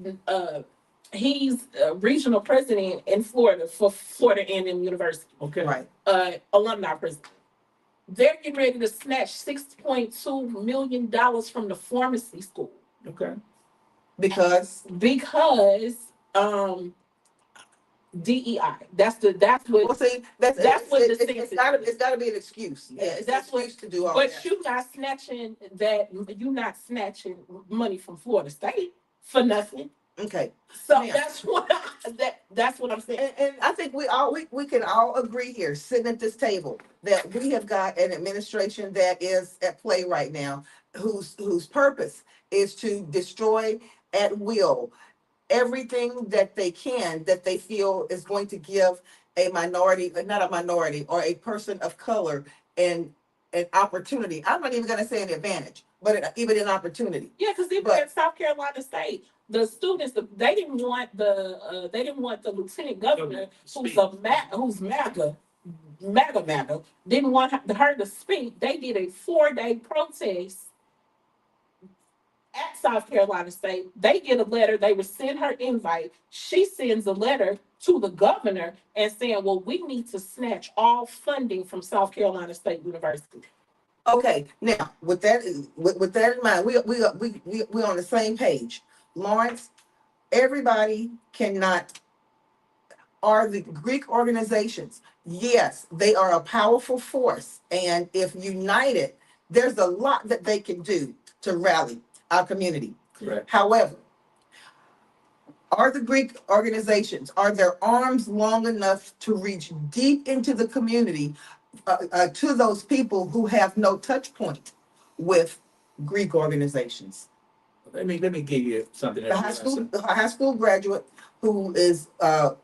is he's a regional president in Florida for Florida A&M University, Okay. Right. alumni president. They're getting ready to snatch $6.2 million from the pharmacy school Okay. Because because DEI. That's well, what. see, That's what the it's gotta be an excuse. Yeah, it's That's an excuse to do all But that. you not snatching that. You not snatching money from Florida State for nothing. Okay. So Now- that's what I'm saying. And I think we can all agree here, sitting at this table, that we have got an administration that is at play right now, whose purpose is to destroy at will everything that they can, that they feel is going to give a minority, not a minority, or a person of color an opportunity. I'm not even gonna say an advantage, but even an opportunity. Yeah, because even But- at South Carolina State, the students they didn't want the lieutenant governor Speak. who's MAGA didn't want her to speak. They did a 4-day protest at South Carolina State. They get a letter. They would send her invite. She sends a letter to the governor and saying, "Well, we need to snatch all funding from South Carolina State University." Okay, now with that in mind, we on the same page. Lawrence, everybody cannot, are the Greek organizations. Yes, they are a powerful force, and if united, there's a lot that they can do to rally our community. Correct. However, are the Greek organizations, are their arms long enough to reach deep into the community, to those people who have no touch point with Greek organizations? Let me give you something. The high school graduate who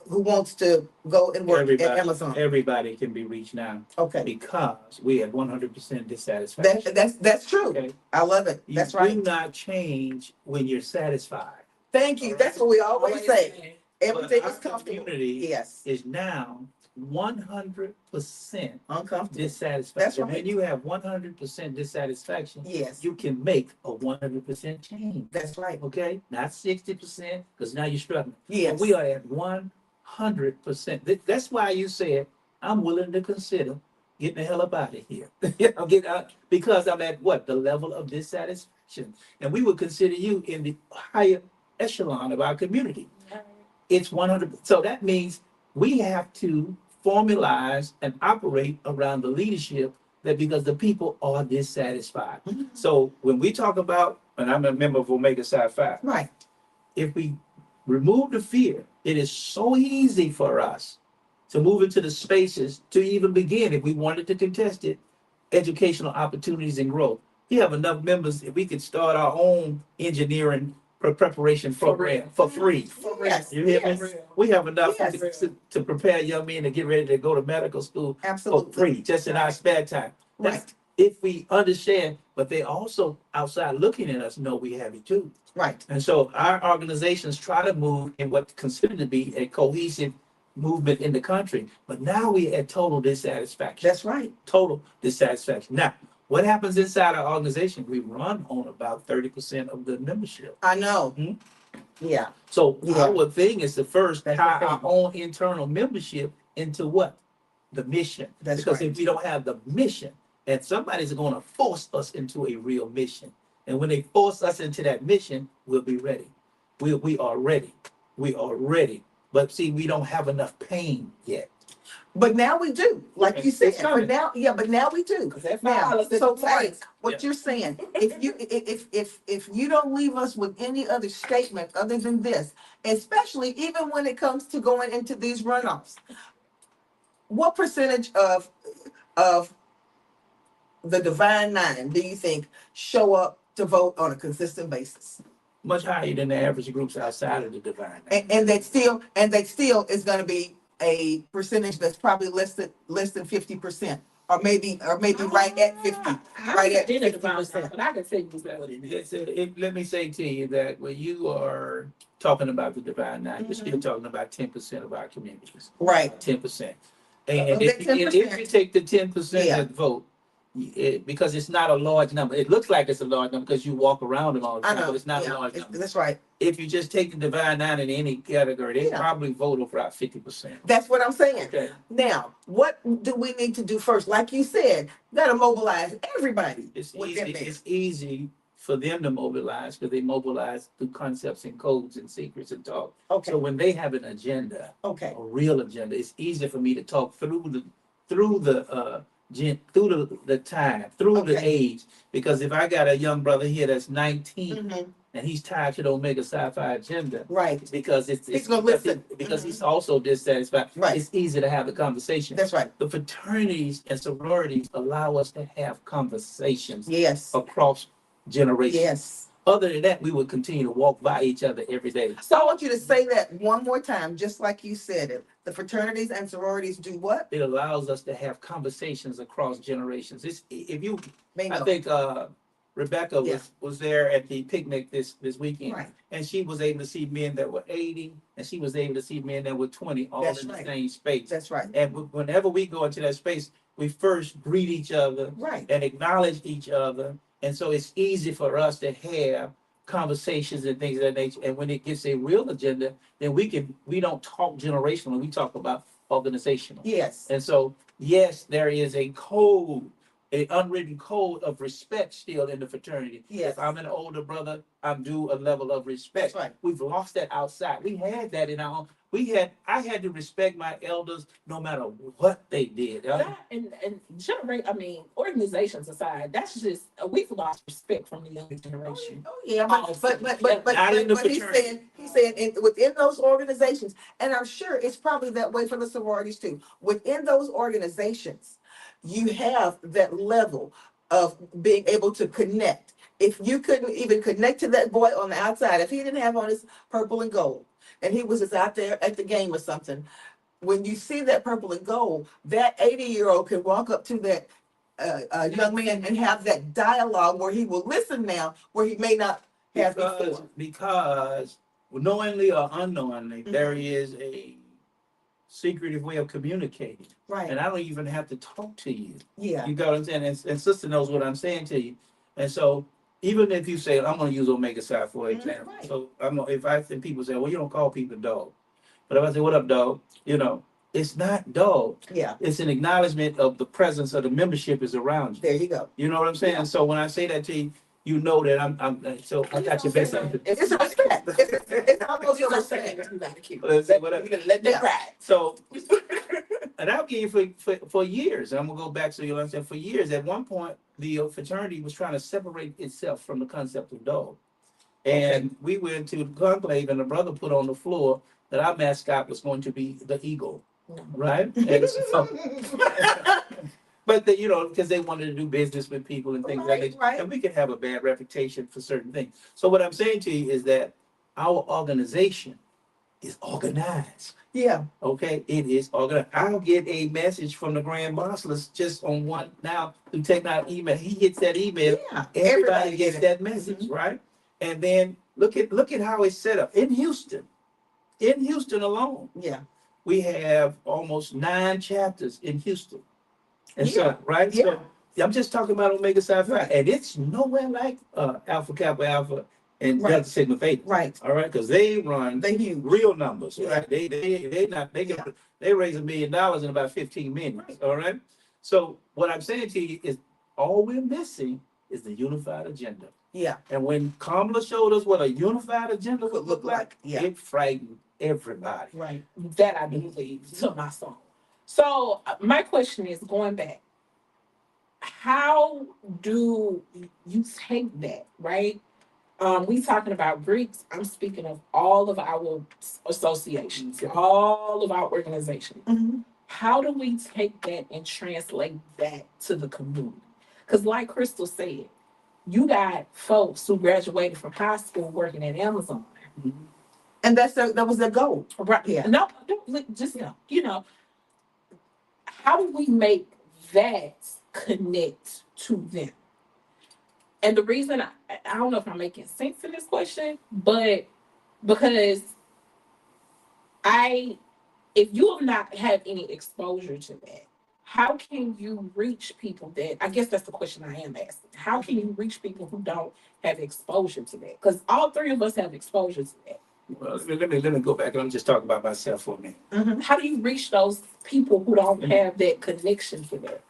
wants to go and work at Amazon. Everybody can be reached now Okay, because we have 100% dissatisfaction. that's true. Okay. I love it. You That's do right. not change when you're satisfied. Thank you. That's what we always say. Everything But is our comfortable. community Yes, is now 100% uncomfortable. dissatisfaction. That's right. When you have 100% dissatisfaction, Yes, you can make a 100% change. that's right. Okay, not 60%, because now you're struggling. Yes. But we are at 100%. That's why you said, I'm willing to consider getting the hell up out of here. Get out, because I'm at what? The level of dissatisfaction. And we would consider you in the higher echelon of our community. It's 100. So that means we have to formalize and operate around the leadership that because the people are dissatisfied. Mhm. So when we talk about, and I'm a member of Omega Psi Phi, Right. if we remove the fear, it is so easy for us to move into the spaces to even begin, if we wanted to contest it, educational opportunities and growth. We have enough members, if we could start our own engineering preparation program for free. Yes. You hear Yes. me? We have enough Yes. to prepare young men to get ready to go to medical school for Absolutely. free, just in our spare time. That's Right. if we understand, but they also outside looking at us know we have it too. Right. And so our organizations try to move in what's considered to be a cohesive movement in the country. But now we at total dissatisfaction. That's right. Total dissatisfaction. Now, what happens inside our organization? We run on about 30% of the membership. I know. Hmm? Yeah. So Yeah. our thing is to first That's tie the our thing. own internal membership into what? The mission. That's Because right. if we don't have the mission, and somebody's going to force us into a real mission. And when they force us into that mission, we'll be ready. We are ready. We are ready. But see, we don't have enough pain yet. But now we do, like you said. It's coming. But now we do. That Now, violence is so the Lawrence, what Yeah. you're saying, if you don't leave us with any other statement other than this, especially even when it comes to going into these runoffs, what percentage of the Divine Nine, do you think, show up to vote on a consistent basis? Much higher than the average groups outside of the divine. And that still is gonna be a percentage that's probably less than 50%, or maybe right at 50, right at 50%. But I can tell you what it is. Let me say to you that when you are talking about the divine nine, you're still talking about 10% of our communities. Right. 10%. Of And that if 10%. you take the 10% Yeah. that vote, because it's not a large number. It looks like it's a large number because you walk around them all the I time, know, but it's not a yeah, large number. that's right. If you just take the divine nine in any category, they Yeah. probably vote over about 50%. That's what I'm saying. Okay. Now, what do we need to do first? Like you said, gotta mobilize everybody. It's within easy. there. It's easy for them to mobilize because they mobilize through concepts and codes and secrets and talk. Okay. So when they have an agenda, Okay. a real agenda, it's easier for me to talk through the time, through the Okay. age. Because if I got a young brother here that's 19 Mhm. and he's tied to the Omega Sci-Fi agenda, Right. because it's He's gonna because listen. because he's also dissatisfied. Right. It's easy to have the conversation. That's right. The fraternities and sororities allow us to have conversations Yes. across generations. Yes. Other than that, we would continue to walk by each other every day. So I want you to say that one more time, just like you said it. The fraternities and sororities do what? It allows us to have conversations across generations. I Bingo. think Rebecca Yeah. was there at the picnic this weekend, Right. and she was able to see men that were 80, and she was able to see men that were 20, all That's in right. the same space. That's right. And whenever we go into that space, we first greet each other Right. and acknowledge each other. And so it's easy for us to have conversations and things of that nature. And when it gets a real agenda, then we don't talk generational, we talk about organizational. Yes. And so, yes, there is a code, an unwritten code of respect still in the fraternity. Yes. If I'm an older brother, I'm due a level of respect. That's right. We've lost that outside. We had that in our own. I had to respect my elders no matter what they did. That and organizations aside, that's just we've lost respect from the younger generation. Oh yeah, Oh, but not in the he's fraternity. saying within those organizations, and I'm sure it's probably that way for the sororities too. Within those organizations, you have that level of being able to connect. If you couldn't even connect to that boy on the outside, if he didn't have on his purple and gold, and he was just out there at the game or something, when you see that purple and gold, that 80-year-old can walk up to that young man and have that dialogue where he will listen now, where he may not have before. Because knowingly or unknowingly, there Mhm. is a secretive way of communicating. Right. And I don't even have to talk to you. Yeah. You got what I'm saying? And sister knows what I'm saying to you. And so even if you say, I'm going to use Omega Psi for example. Right. So if people say, well, you don't call people dog. But if I say, what up, dog? It's not dog. Yeah. It's an acknowledgement of the presence of the membership is around you. There you go. You know what I'm saying? Yeah. So when I say that to you, you know that so I got your best interest. It's a respect. It's almost a respect. Let's say what up. Let them ride. So, and I'll give you for years, and I'm gonna go back so you'll understand. For years, at one point, the fraternity was trying to separate itself from the concept of dog. And we went to the conclave, and the brother put on the floor that our mascot was going to be the eagle, right? And so, but because they wanted to do business with people and things like that. Right. And we can have a bad reputation for certain things. So what I'm saying to you is that our organization is organized. Yeah. Okay, it is organized. I'll get a message from the Grand Bosslers just on one now through technology email. He gets that email. Yeah. Everybody gets it. that message, right? And then look at how it's set up in Houston. In Houston alone, Yeah. we have almost 9 chapters in Houston. And Yeah. so, right? Yeah. So I'm just talking about Omega Psi Phi, Right. and it's nowhere like Alpha Kappa Alpha and Right. Delta Sigma Theta. Right. All right, because they run They huge. real numbers, Yeah. right? They raise $1 million in about 15 minutes. Right. All right. So what I'm saying to you is all we're missing is the unified agenda. Yeah. And when Kamala showed us what a unified agenda would look like, yeah. it frightened everybody. Right. That I believe to my soul. So my question is going back. How do you take that, right? We talking about Greeks. I'm speaking of all of our associations, all of our organizations. Mhm. How do we take that and translate that to the community? Because like Crystal said, you got folks who graduated from high school working at Amazon. And that was their goal. Right. Yeah. No, just, how do we make that connect to them? And the reason I don't know if I'm making sense in this question, but because if you have not had any exposure to that, how can you reach people that, I guess that's the question I am asking. How can you reach people who don't have exposure to that? Because all three of us have exposure to that. Well, let me go back and let me just talk about myself for a minute. Mm-hmm. How do you reach those people who don't have that connection to that?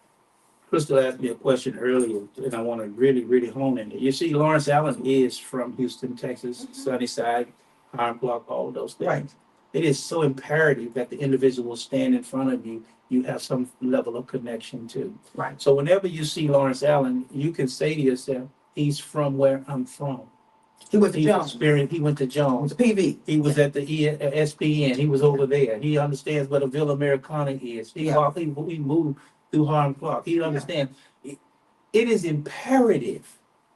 Crystal asked me a question earlier, and I want to really, really hone in it. You see, Lawrence Allen is from Houston, Texas, Sunnyside, Hiram Block, all of those things. Right. It is so imperative that the individual stand in front of you, you have some level of connection to. Right. So whenever you see Lawrence Allen, you can say to yourself, he's from where I'm from. He went to He's Jones. experienced, he went to Jones. PV. He was at the SPN. He was over there. He understands what a Villa Americana is. He Yeah. we moved through Harlem Clark. He understands. It is imperative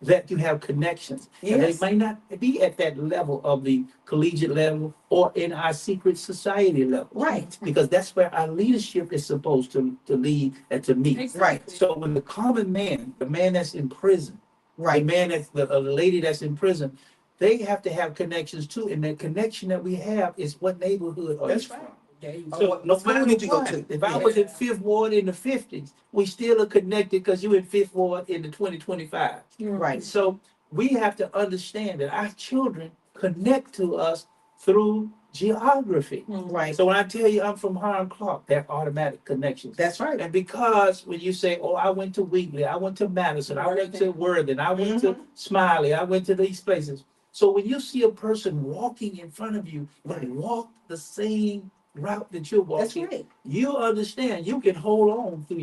that you have connections. And they Yes. may not be at that level of the collegiate level or in our secret society level. Right. Because that's where our leadership is supposed to lead and to meet. Right. So when the common man, the man that's in prison, the Right. man that's the lady that's in prison, they have to have connections too. And the connection that we have is what neighborhood are That's you right. from? There you go. So what no school matter did you go what, to? if I was in Fifth Ward in the 50s, we still are connected because you in Fifth Ward in the 2025. Right. So we have to understand that our children connect to us through geography. Right. So when I tell you I'm from Hiram Clark, they're automatic connections. That's right. And because when you say, oh, I went to Wheatley, I went to Madison, I went to Worthing, I went to Smiley, I went to these places. So when you see a person walking in front of you, that walked the same route that you're That's walking, right. you understand you can hold on through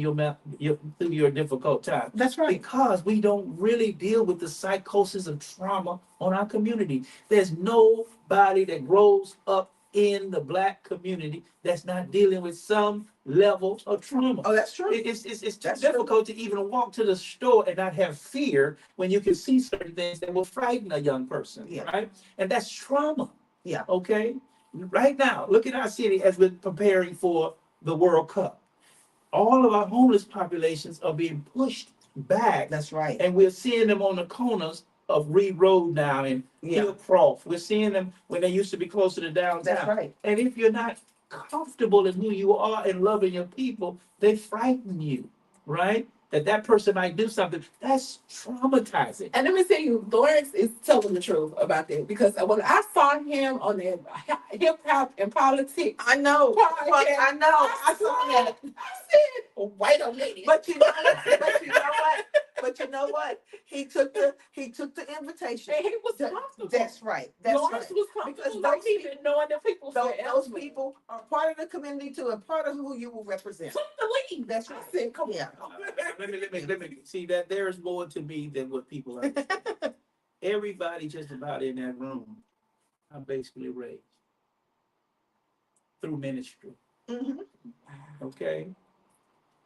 through your difficult time. That's right. Because we don't really deal with the psychosis of trauma on our community. There's nobody that grows up in the Black community that's not dealing with some level of trauma. Oh, that's true. It's too That's difficult to even walk to the store and not have fear when you can see certain things that will frighten a young person, Yeah. right? And that's trauma. Yeah. Okay? Right now, look at our city as we're preparing for the World Cup. All of our homeless populations are being pushed back, That's right. and we're seeing them on the corners of Reed Road now and Yeah. Hillcroft. We're seeing them when they used to be closer to downtown. That's right. And if you're not comfortable in who you are and loving your people, they frighten you, right? That person might do something. That's traumatizing. And let me tell you, Lawrence is telling the truth about that because when I saw him on that hip hop and politics, I know. podcast, I know. I saw that. I said, oh, wait a minute. But you know what? But you know what? He took the invitation. And he was comfortable. That's right. That's Lawrence right. was comfortable. Because Like he been knowing the people Those people are part of the community too, and part of who you will represent. took the lead. That's right. I said, come Yeah. on. Let me see that there is more to me than what people understand. Everybody just about in that room, I'm basically raised through ministry. Mhm. Okay,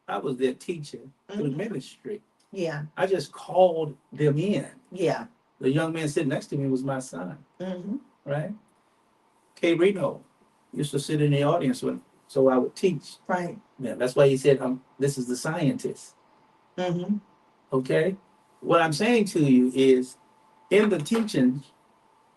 I was their teacher through Mhm. ministry. Yeah. I just called them in. Yeah. The young man sitting next to me was my son, Mm-hmm. right? K. Reno used to sit in the audience with, so I would teach. Right. Yeah, that's why he said, "This is the scientist." Mm-hmm. Okay, what I'm saying to you is, in the teaching,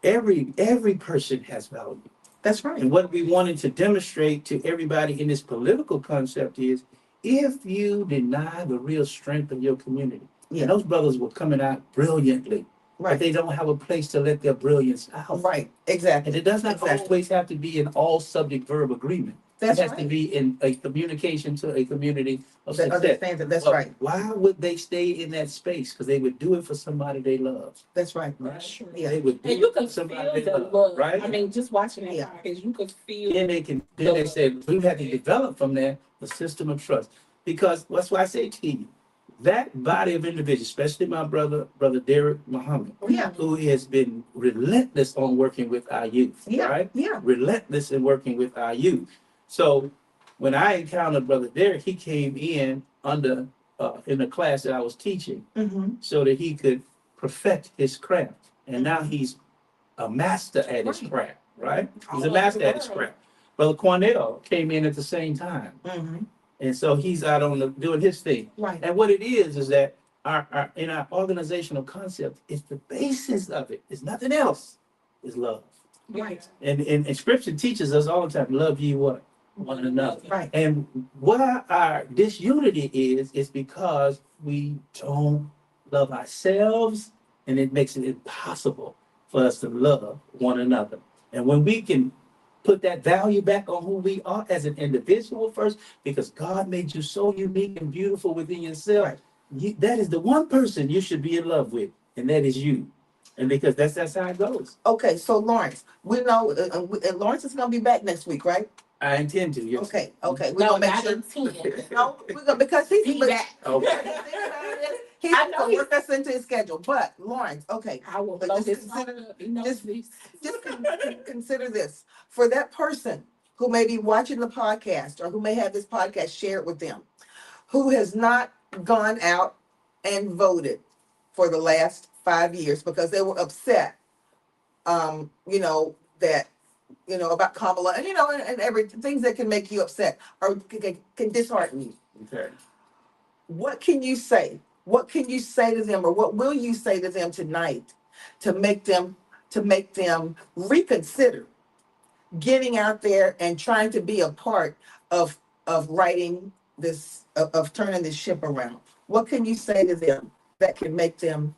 every person has value. That's right. And what we wanted to demonstrate to everybody in this political concept is, if you deny the real strength of your community, Yeah. and those brothers were coming out brilliantly, but Right. they don't have a place to let their brilliance out. Right. Exactly. And it does not Exactly. always have to be an all subject verb agreement. That's It has to right. be in a communication to a community of That success. understands it. That's But right. why would they stay in that space? Because they would do it for somebody they love. That's right. Right? True. Yeah. They would do And you it can for somebody feel they the love, love. right? I mean, just watching that Yeah. podcast, you could feel. Then they said we had to develop from there the system of trust. Because that's why I say to you, that body of individuals, especially my brother Derek Muhammad, Yeah. who has been relentless on working with our youth, Yeah. right? Yeah. Relentless in working with our youth. So when I encountered Brother Derek, he came in under in the class that I was teaching Mm-hmm. so that he could perfect his craft. And now he's a master at his Right. craft, right? He's All a master over at the his world. craft. Brother Cornell came in at the same time. Mm-hmm. And so he's out on the doing his thing. Right. And what it is that our in our organizational concept, it's the basis of it. It's nothing else. Is love. Right. And scripture teaches us all the time, love ye what? One another. Right. And what our disunity is because we don't love ourselves, and it makes it impossible for us to love one another. And when we can put that value back on who we are as an individual first, because God made you so unique and beautiful within yourself, Right. that is the one person you should be in love with, and that is you. And because that's how it goes. Okay, so Lawrence, we know, Lawrence is gonna be back next week, right? I intend to, yes. Okay, we're No, gonna make not sure. in 10. No, we're gonna, because he's. Be back. Okay. He's I know gonna work us into his schedule, but Lawrence, okay, I will But blow just his consider- phone up. He knows just- this. just consider this. For that person who may be watching the podcast or who may have this podcast shared with them, who has not gone out and voted for the last 5 years because they were upset, that, about Kamala, and, and every things that can make you upset or can dishearten you. Okay. What can you say? What can you say to them, or what will you say to them tonight to make them reconsider getting out there and trying to be a part of writing this of turning this ship around? What can you say to them that can make them?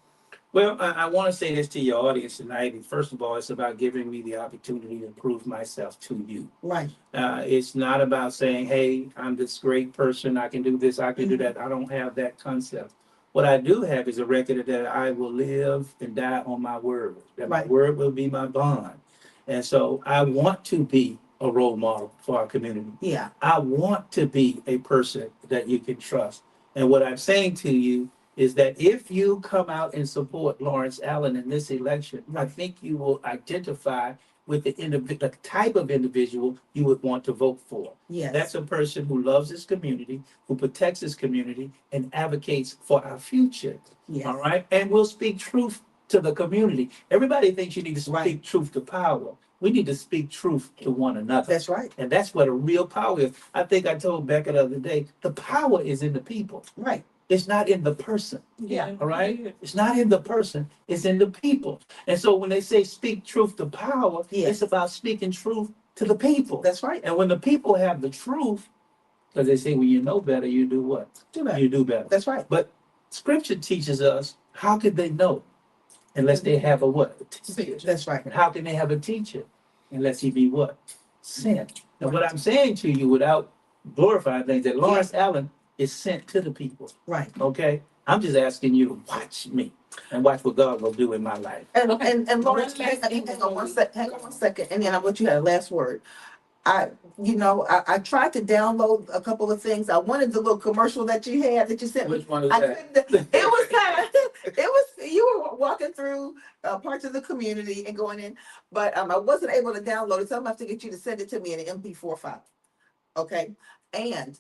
Well, I want to say this to your audience tonight. And first of all, it's about giving me the opportunity to prove myself to you. Right. It's not about saying, hey, I'm this great person. I can do this. I can do that. I don't have that concept. What I do have is a record that I will live and die on my word, that my Right. word will be my bond. And so I want to be a role model for our community. Yeah. I want to be a person that you can trust. And what I'm saying to you is that if you come out and support Lawrence Allen in this election, I think you will identify with the type of individual you would want to vote for. Yes. That's a person who loves his community, who protects his community, and advocates for our future. Yes. All right? And will speak truth to the community. Everybody thinks you need to speak Right. truth to power. We need to speak truth to one another. That's right. And that's what a real power is. I think I told Becca the other day, the power is in the people. Right. It's not in the person. Yeah. All right? It's not in the person, it's in the people. And so when they say speak truth to power, Yes. it's about speaking truth to the people. That's right. And when the people have the truth, because they say when you know better, you do what? Do that. You do better. That's right. But scripture teaches us, how could they know unless they have a what? A teacher. That's right. And how can they have a teacher unless he be what? Sent. Now what I'm saying to you without glorifying things, that Lawrence Allen is sent to the people. Right. Okay? I'm just asking you to watch me and watch what God will do in my life. And Okay. and Lawrence, One last thing hang on one second, and then I want you to have the last word. I tried to download a couple of things. I wanted the little commercial that you had that you sent me. Which one is I that? couldn't. It was kind of. You were walking through parts of the community and going in, but I wasn't able to download it, so I'm gonna have to get you to send it to me in an MP4 file. Okay, and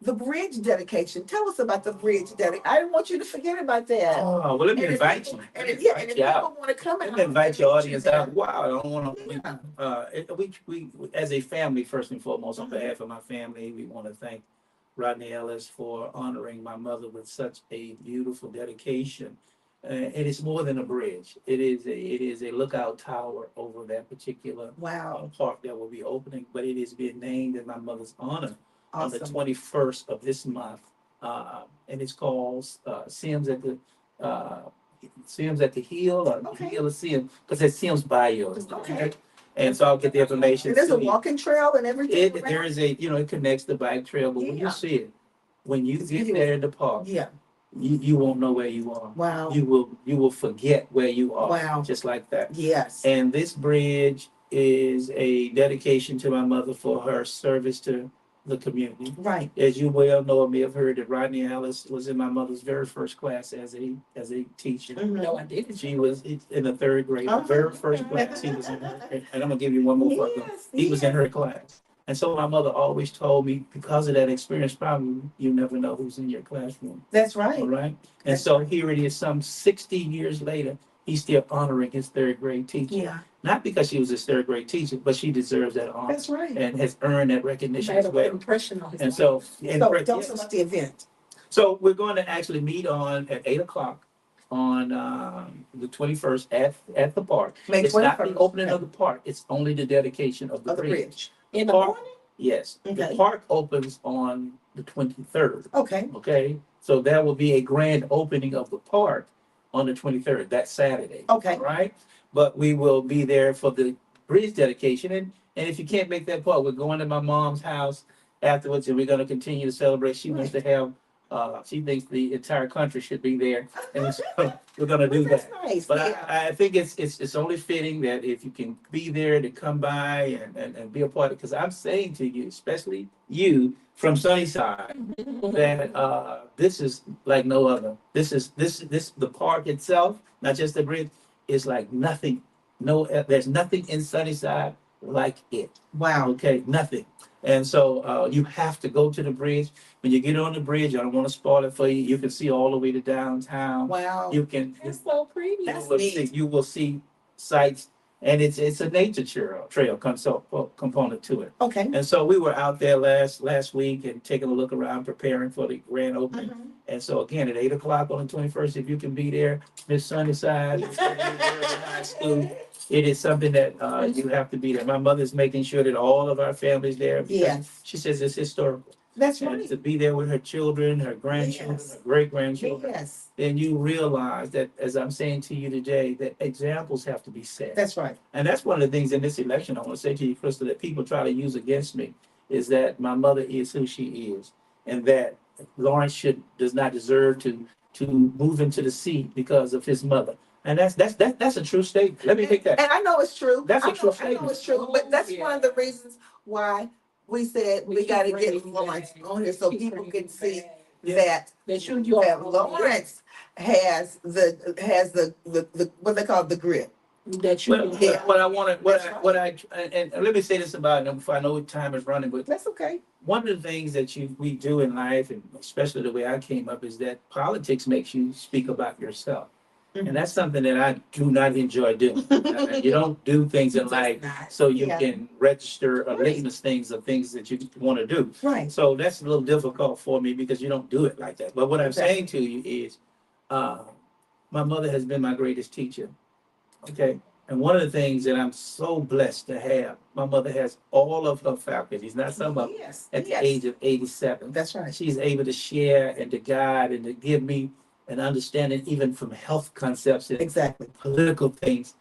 the bridge dedication. Tell us about the bridge dedication. I didn't want you to forget about that. Oh, well, let me And if invite people- you. And Let if, me yeah, and invite if you people out. want to come Let and me invite your audience there. out. Wow, I don't want to. Yeah. We as a family, first and foremost, on behalf of my family, we want to thank Rodney Ellis for honoring my mother with such a beautiful dedication. It is more than a bridge. It is a lookout tower over that particular Wow. park that will be opening, but it is being named in my mother's honor on the Awesome. 21st of this month. And it's called Sims at the Hill, or the Okay. Hill of Sims, because it Sims Bio. Okay. And so I'll get the information. And there's a to you. walking trail and everything. There is it connects the bike trail, but when Yeah. you see it, when you It's get beautiful. there in the park, Yeah. you won't know where you are. Wow. You will forget where you are. Wow. Just like that. Yes. And this bridge is a dedication to my mother for her service to the community. Right. As you well know, or may have heard, that Rodney Ellis was in my mother's very first class as a teacher. Mhm. No, I didn't. She was in the third grade, the Oh. very first class he was in her, and I'm gonna give you one more. Yes, He was in her class. And so my mother always told me, because of that experience, probably you never know who's in your classroom. That's All right. right. And That's so right. here it is, some 60 years later, he's still honoring his third grade teacher. Yeah, Not because she was his third grade teacher, but she deserves that honor that's right. and has earned that recognition Made as an well. impression on his And life. so, So tell us about the event. so we're going to actually meet at 8 o'clock on the 21st at the park. May It's not the 21st. opening of the park. It's only the dedication of the Of the bridge. bridge. In the Park- morning? Yes, the Okay. park opens on the 23rd. Okay, Okay, so there will be a grand opening of the park on the 23rd, that Saturday. okay. All right, but we will be there for the bridge dedication, and if you can't make that part, we're going to my mom's house afterwards, and we're going to continue to celebrate. She wants to have, she thinks the entire country should be there, and so we're going to do That's that. nice. But Yeah. I think it's only fitting that if you can be there, to come by and be a part of it, because I'm saying to you, especially you from Sunnyside, that this is like no other. This the park itself, not just the bridge, is like nothing. No, there's nothing in Sunnyside like it. Wow. Okay, nothing. And so you have to go to the bridge. When you get on the bridge, I don't want to spoil it for you. You can see all the way to downtown. Wow. You can It's so pretty. That's see, you will see sights, and it's a nature trail component to it. Okay. And so we were out there last week and taking a look around, preparing for the grand opening. Mhm. And so again, at 8 o'clock on the 21st, if you can be there, Miss Sunnyside, Miss High School, it is something that you have to be there. My mother's making sure that all of our families there. Because Yes. she says it's historical. That's And right. to be there with her children, her grandchildren, Yes. her great grandchildren, Yes, then you realize that, as I'm saying to you today, that examples have to be set. that's right. And that's one of the things in this election I want to say to you, Crystal, that people try to use against me, is that my mother is who she is, and that Lawrence does not deserve to move into the seat because of his mother. And that's a true statement. Let me make that. And I know it's true. That's a I know- true I know statement. it's true, but that's Yeah. one of the reasons why we said we keep gotta bringing get you Lawrence back. on here so Keep people bringing can you see back. that That you that are Lawrence has the what they call the grit. that you Well, Yeah. what I want to, That's right. and let me say this about it before I know time is running, but That's okay. one of the things that we do in life, and especially the way I came up, is that politics makes you speak about yourself. And that's something that I do not enjoy doing. You don't do things in life so you Yeah. can register a Right. litmus things of things that you want to do. Right. So that's a little difficult for me because you don't do it like that. But what I'm Exactly. saying to you is, my mother has been my greatest teacher. Okay. And one of the things that I'm so blessed to have, my mother has all of her faculties, not some of them, Yes. at the Yes. age of 87. That's right. She's able to share and to guide and to give me an understanding, even from health concepts and Exactly. political things.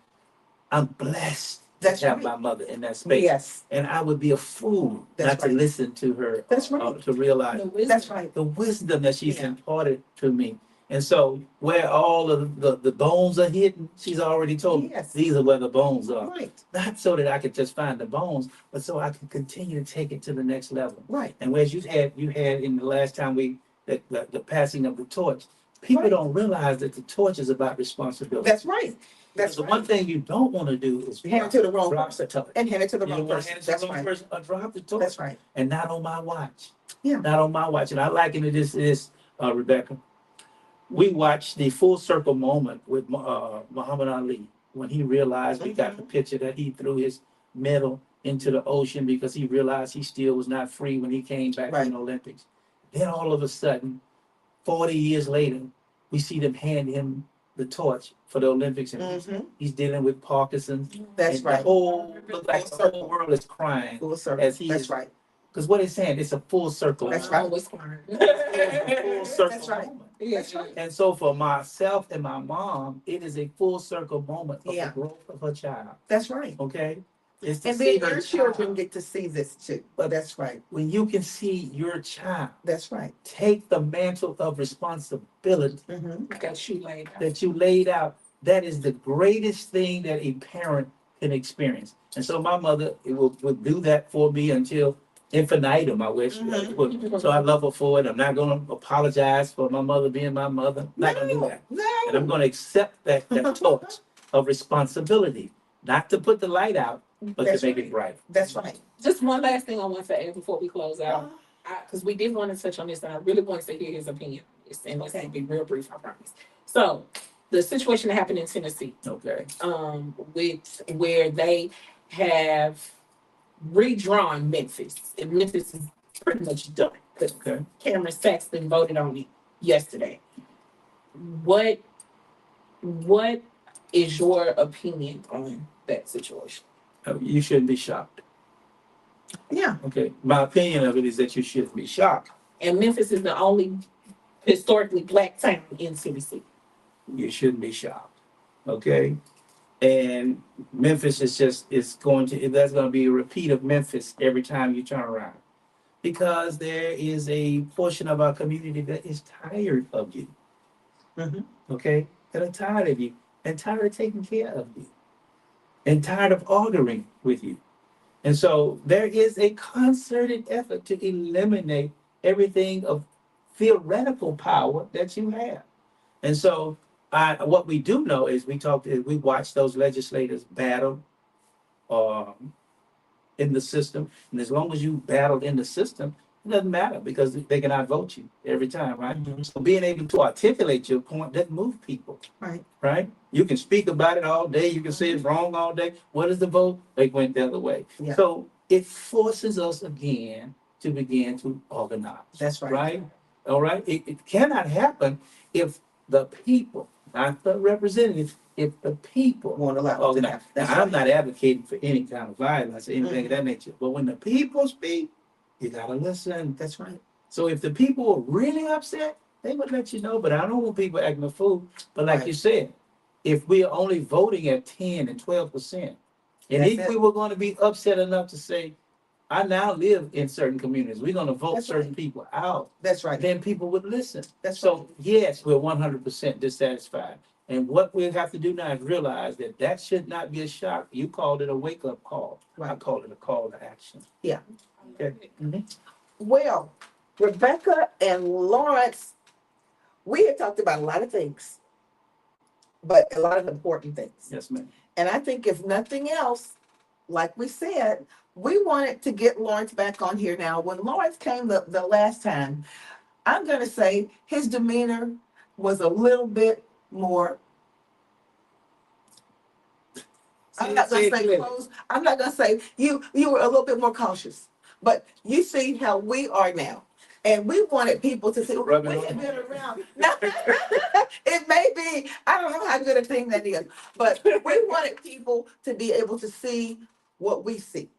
I'm blessed That's to have right. my mother in that space. Yes. And I would be a fool That's not to right. listen to her, That's right. to realize That's right. the wisdom that she's Yeah. imparted to me. And so, where all of the bones are hidden, she's already told me, Yes. these are where the bones are. Right. Not so that I could just find the bones, but so I can continue to take it to the next level. Right. And whereas you had in the last time the passing of the torch, people Right. don't realize that the torch is about responsibility. That's right. That's the right. one thing you don't want to do is Hand it to the wrong drop person. the torch. And hand it to the You wrong don't want to person. hand it to the That's wrong right. person or drop the torch. That's right. And not on my watch. Yeah. Not on my watch. And I liken it this, Rebecca. We watched the full circle moment with Muhammad Ali when he realized, we got the picture that he threw his medal into the ocean because he realized he still was not free when he came back Right. from the Olympics. Then all of a sudden, 40 years later, we see them hand him the torch for the Olympics, and he's dealing with Parkinson's. That's and right. Look like the whole world is crying Full circle. as he That's is, right. because what it's saying, it's a full circle. That's right. Always fine. Full circle That's right. moment. That's right. And so for myself and my mom, it is a full circle moment of Yeah. the growth of her child. That's right. Okay? It's to And see then her your child. children get to see this too. But that's right. When you can see your child That's right. take the mantle of responsibility That you laid out. that you laid out, that is the greatest thing that a parent can experience. And so my mother would do that for me until infinitum, I wish. So I love her for it. I'm not going to apologize for my mother being my mother. I'm not going to do that. And I'm No. going to accept that torch of responsibility, not to put the light out, but That's to make right. it bright. That's right. Just one last thing I want to add before we close out, because we did want to touch on this, and I really want to hear his opinion. And it's going to be real brief, I promise. So, the situation that happened in Tennessee, Okay. with where they have redrawn Memphis, and Memphis is pretty much done. Okay. Cameron Saxton voted on it yesterday. What What is your opinion on that situation? You shouldn't be shocked. Yeah. Okay. My opinion of it is that you shouldn't be shocked. And Memphis is the only historically black town in Tennessee. You shouldn't be shocked. Okay. And Memphis is that's going to be a repeat of Memphis every time you turn around. Because there is a portion of our community that is tired of you. Mhm. Okay? That are tired of you and tired of taking care of you and tired of arguing with you. And so there is a concerted effort to eliminate everything of theoretical power that you have. And so what we do know is we watch those legislators battle um, in the system. And as long as you battle in the system, it doesn't matter because they can outvote you every time, right? Mhm. So being able to articulate your point doesn't move people, Right. right? You can speak about it all day. You can say it's wrong all day. What is the vote? They went the other way. Yeah. So it forces us again to begin to organize. That's right. Right? All right. It cannot happen if the people, not the representatives, if the people Won't allow it to organize. happen. Now, That's I'm right. not advocating for any kind of violence or anything of that nature. But when the people speak, you gotta listen. That's right. So if the people are really upset, they would let you know. But I don't want people acting a fool. But like Right. you said, if we're only voting at 10 and 12%, and That's if it. we were going to be upset enough to say, I now live in certain communities, we're going to vote That's certain right. people out, That's right. then people would listen. That's So yes, we're 100% dissatisfied. And what we have to do now is realize that that should not be a shock. You called it a wake-up call. I Right. call it a call to action. Yeah. Okay. Mhm. Well, Rebecca and Lawrence, we had talked about a lot of things, but a lot of important things. Yes, ma'am. And I think if nothing else, like we said, we wanted to get Lawrence back on here now. When Lawrence came the last time, I'm going to say his demeanor was a little bit more. I'm not going to say close. I'm not going to say you were a little bit more cautious. But you see how we are now. And we wanted people to say, we Rub it have on. been around. No, it may be, I don't know how good a thing that is, but we wanted people to be able to see what we see.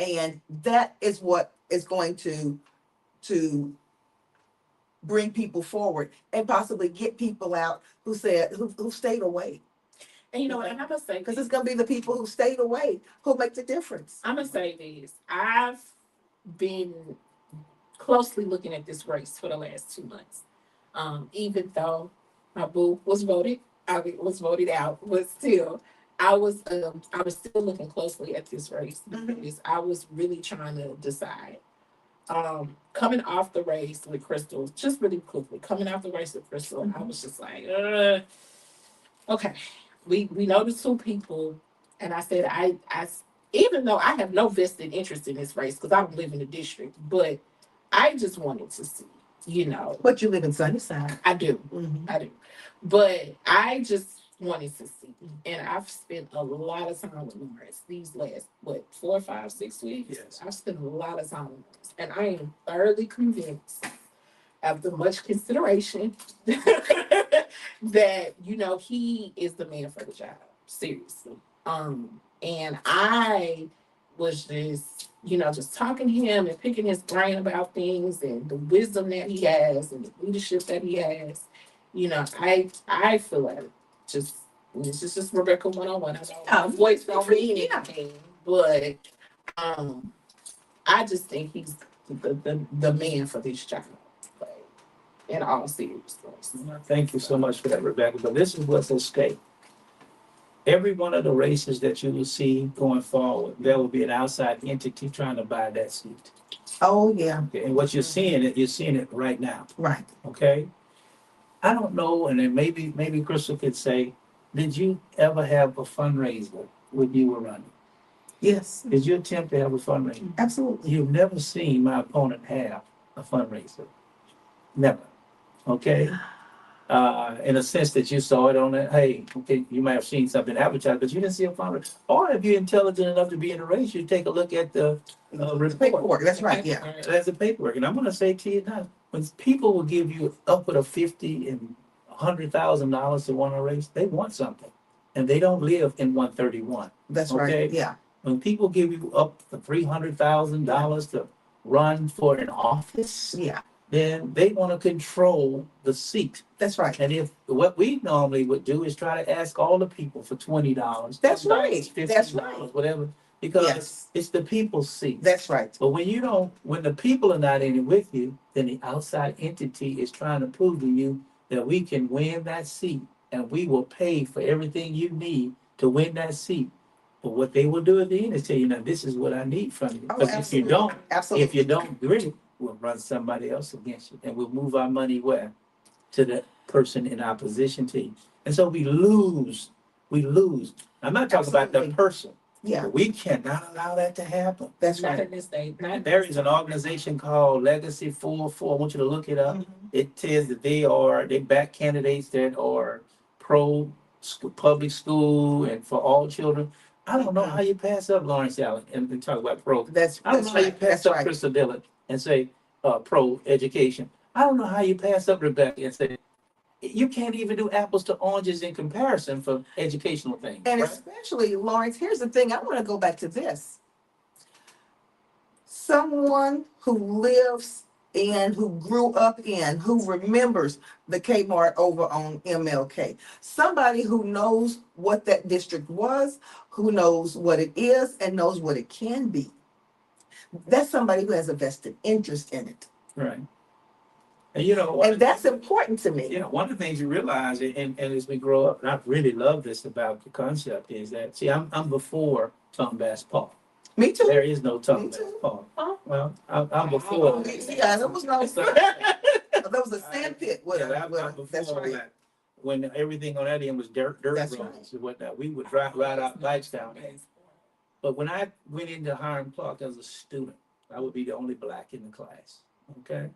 And that is what is going to bring people forward and possibly get people out who stayed away. And you know what? And I'm gonna say, Because it's gonna be the people who stayed away who make the difference. I'm gonna say this. I've been closely looking at this race for the last 2 months. Even though my boo was voted, was voted out, but still, I was still looking closely at this race because I was really trying to decide. Coming off the race with Crystal, just really quickly, coming off the race with Crystal, I was just like, okay, we know the two people, and I said I even though I have no vested interest in this race because I don't live in the district, but I just wanted to see, you know, But you live in Sunnyside. I do, Mhm. I do, but I just wanted to see, and I've spent a lot of time with Lawrence these last 4, 5, 6 weeks. Yes. I've spent a lot of time with Lawrence, and I am thoroughly convinced after much consideration that he is the man for the job, seriously. And I was just talking to him and picking his brain about things and the wisdom that he has and the leadership that he has. I feel like just this is just Rebecca 101. I know my voice don't mean anything, but I just think he's the man for this job. Like, in all seriousness. Thank you so much for that, Rebecca. But this is what's at stake. Every one of the races that you will see going forward, there will be an outside entity trying to buy that seat. Oh yeah. Okay? And what you're seeing it right now. Right. Okay. I don't know, and then maybe Crystal could say, did you ever have a fundraiser when you were running? Yes, is you attempt to have a fundraiser. absolutely. You've never seen my opponent have a fundraiser. Never. Okay? In a sense that you saw it on it, hey, okay, you might have seen something advertised, but you didn't see a fundraiser. Or if you're intelligent enough to be in a race, you take a look at the report. Paperwork, that's right, yeah. That's the paperwork. And I'm gonna say to you now, when people will give you upward of 50 and $100,000 to win a race, they want something. And they don't live in 131. That's Okay? right, yeah. When people give you up for $300,000 to run for an office, Yeah, then they want to control the seat. that's right. And if what we normally would do is try to ask all the people for $20, That's $10, right. $50, That's right. whatever, because Yes. it's the people's seat. That's right. But when the people are not in it with you, then the outside entity is trying to prove to you that we can win that seat and we will pay for everything you need to win that seat. But what they will do at the end is tell you, now this is what I need from you. Oh, Because absolutely. Absolutely. if you don't agree, we'll run somebody else against you and we'll move our money where? To the person in opposition to you. And so we lose. We lose. I'm not talking about the Absolutely. person. Yeah, But we cannot allow that to happen. that's Not right. in this day. Not in There this is an time. organization called Legacy 44. I want you to look it up. Mhm. It says that they back candidates that are pro public school and for all children. I don't know how you pass up Lawrence Allen and talk about pro. That's, I don't know that's how you right. pass That's up right. Crystal Dillon and say pro education. I don't know how you pass up Rebecca and say you can't even do apples to oranges in comparison for educational things. And Right? especially, Lawrence, here's the thing. I want to go back to this. Someone who lives in, who grew up in, who remembers the Kmart over on MLK. Somebody who knows what that district was, who knows what it is, and knows what it can be. That's somebody who has a vested interest in it. Right. And And that's important to me. one of the things you realize, and as we grow up, and I really love this about the concept, is that, see, I'm before Tom Bass Paul. Me too. There is no Tom Me Bass too. Paul. Oh. Well, I'm before. Yeah, there was no, there was a sand pit with Yeah, a, I'm that's before right. that. When everything on that end was dirt That's roads and whatnot, we would ride our bikes down there. But when I went into Hiram Clark as a student, I would be the only black in the class. Okay?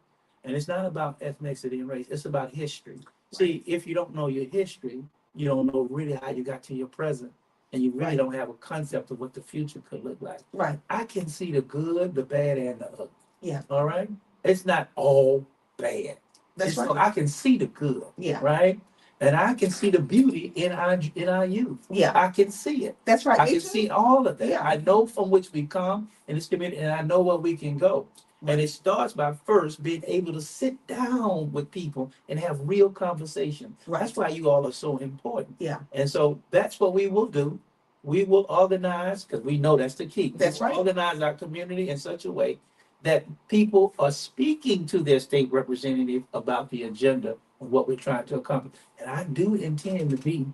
And it's not about ethnicity and race, it's about history. See, if you don't know your history, you don't know really how you got to your present, and you really Right. don't have a concept of what the future could look like. Right. I can see the good, the bad, and the ugly. Yeah. All right? It's not all bad. That's And so right. I can see the good. Yeah. Right? And I can see the beauty in our youth. Yeah. I can see it. That's right. I Me can too. see all of that. Yeah. I know from which we come in this community, and I know where we can go. And it starts by first being able to sit down with people and have real conversation. Right. That's why you all are so important. Yeah. And so that's what we will do. We will organize, because we know that's the key. That's We will right. Organize our community in such a way that people are speaking to their state representative about the agenda of what we're trying to accomplish. And I do intend to be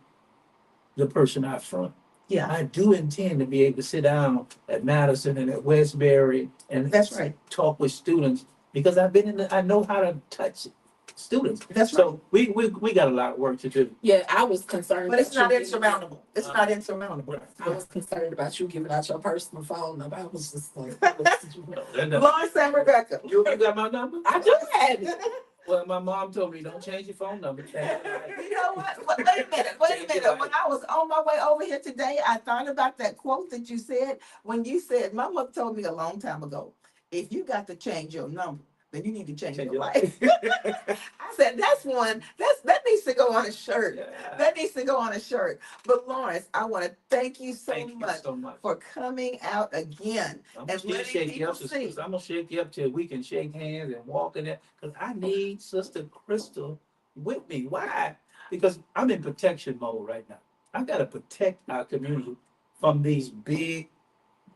the person out front. Yeah. I do intend to be able to sit down at Madison and at Westbury and That's right. talk with students, because I know how to touch students. That's right. So we got a lot of work to do. Yeah, I was concerned. But it's about not you insurmountable. It's not insurmountable. I was concerned about you giving out your personal phone number. I was just like, Lawrence and Rebecca. You got my number? I do have it. Well, my mom told me, don't change your phone number. You know what? Wait a minute. Wait a minute. When I was on my way over here today, I thought about that quote that you said when you said, my mother told me a long time ago, if you got to change your number, then you need to change your life. I said, that's one, that needs to go on a shirt. Yeah. That needs to go on a shirt. But Lawrence, I want to thank you so Thank you much so much. for coming out again. I'm and gonna still letting shake you people up, see. I'm gonna shake you up till we can shake hands and walk in there. Cause I need Sister Crystal with me. Why? Because I'm in protection mode right now. I gotta protect our community from these big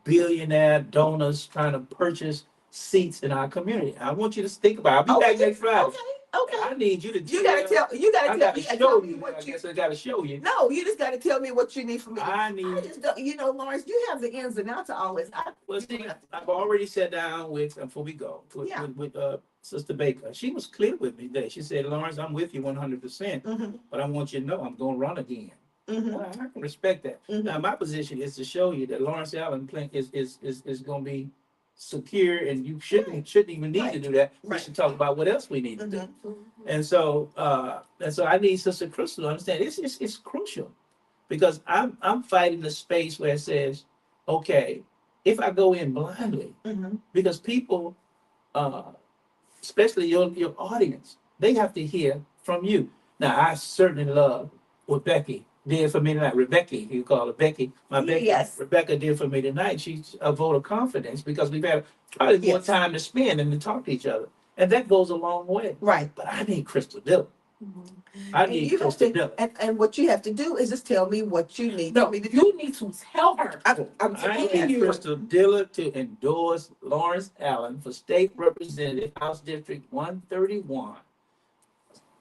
billionaire donors trying to purchase seats in our community. I want you to think about it. I'll be back next Friday. Okay. I need you to You gotta tell I me. gotta Tell show me you. I what you. guess I gotta show you. No, you just gotta tell me what you need from me. I I need. just don't, Lawrence, you have the ins and outs of all this. Well, see, I've already sat down with, before we go, Yeah. with Sister Baker. She was clear with me that she said, Lawrence, I'm with you 100%, Mhm. but I want you to know I'm gonna run again. I can respect that. Mhm. Now, my position is to show you that Lawrence Allen plan is going to be secure, and you shouldn't even need to do that. We Right. should talk about what else we need to do. Mhm. And so I need Sister Crystal to understand it's crucial because I'm fighting the space where it says, okay, if I go in blindly, Mhm. because people, uh, especially your audience, they have to hear from you. Now, I certainly love what Becky did for me tonight. Rebecca, you call her Becky. My Becky, Yes. Rebecca did for me tonight. She's a vote of confidence because we've had probably more Yes. time to spend and to talk to each other. And that goes a long way. Right. But I need Crystal Dillon. I And need you have Crystal to, Dillon. and what you have to do is just tell me what you need No, me to do. you need to tell her. I'm I telling need you. Crystal Dillon to endorse Lawrence Allen for State Representative, House District 131.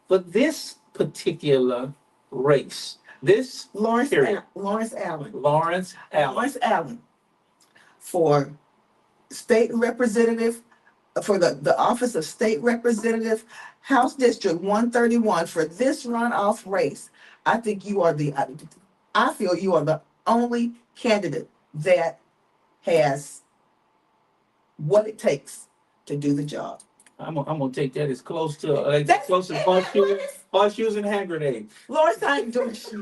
But this particular race, this period, Lawrence Allen. Lawrence Allen, Lawrence Allen for state representative, for the office of state representative, House District 131 for this runoff race. I think you are I feel you are the only candidate that has what it takes to do the job. I'm gonna take that as close to like That's- close to horseshoes and hand grenades. Lawrence, I ain't doing shit. He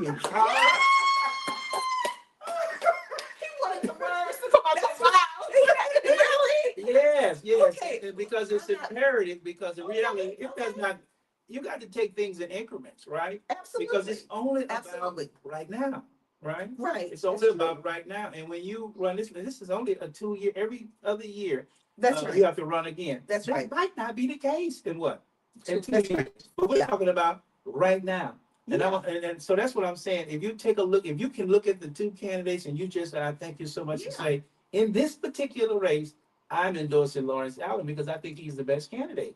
wanted to run. That's really? Yes, Okay. because it's imperative. Because the reality, it does not. You got to take things in increments, right? Absolutely. Because it's only about Absolutely. right now, right? Right. It's only about right now. And when you run this is only a 2 year. Every other year, That's right. you have to run again. That's that right. might not be the case in what? In 2 That's years. right. But we're Yeah. talking about right now. And, Yeah. and so that's what I'm saying. If you take a look, if you can look at the two candidates and you just, I thank you so much to Yeah. say, in this particular race, I'm endorsing Lawrence Allen because I think he's the best candidate.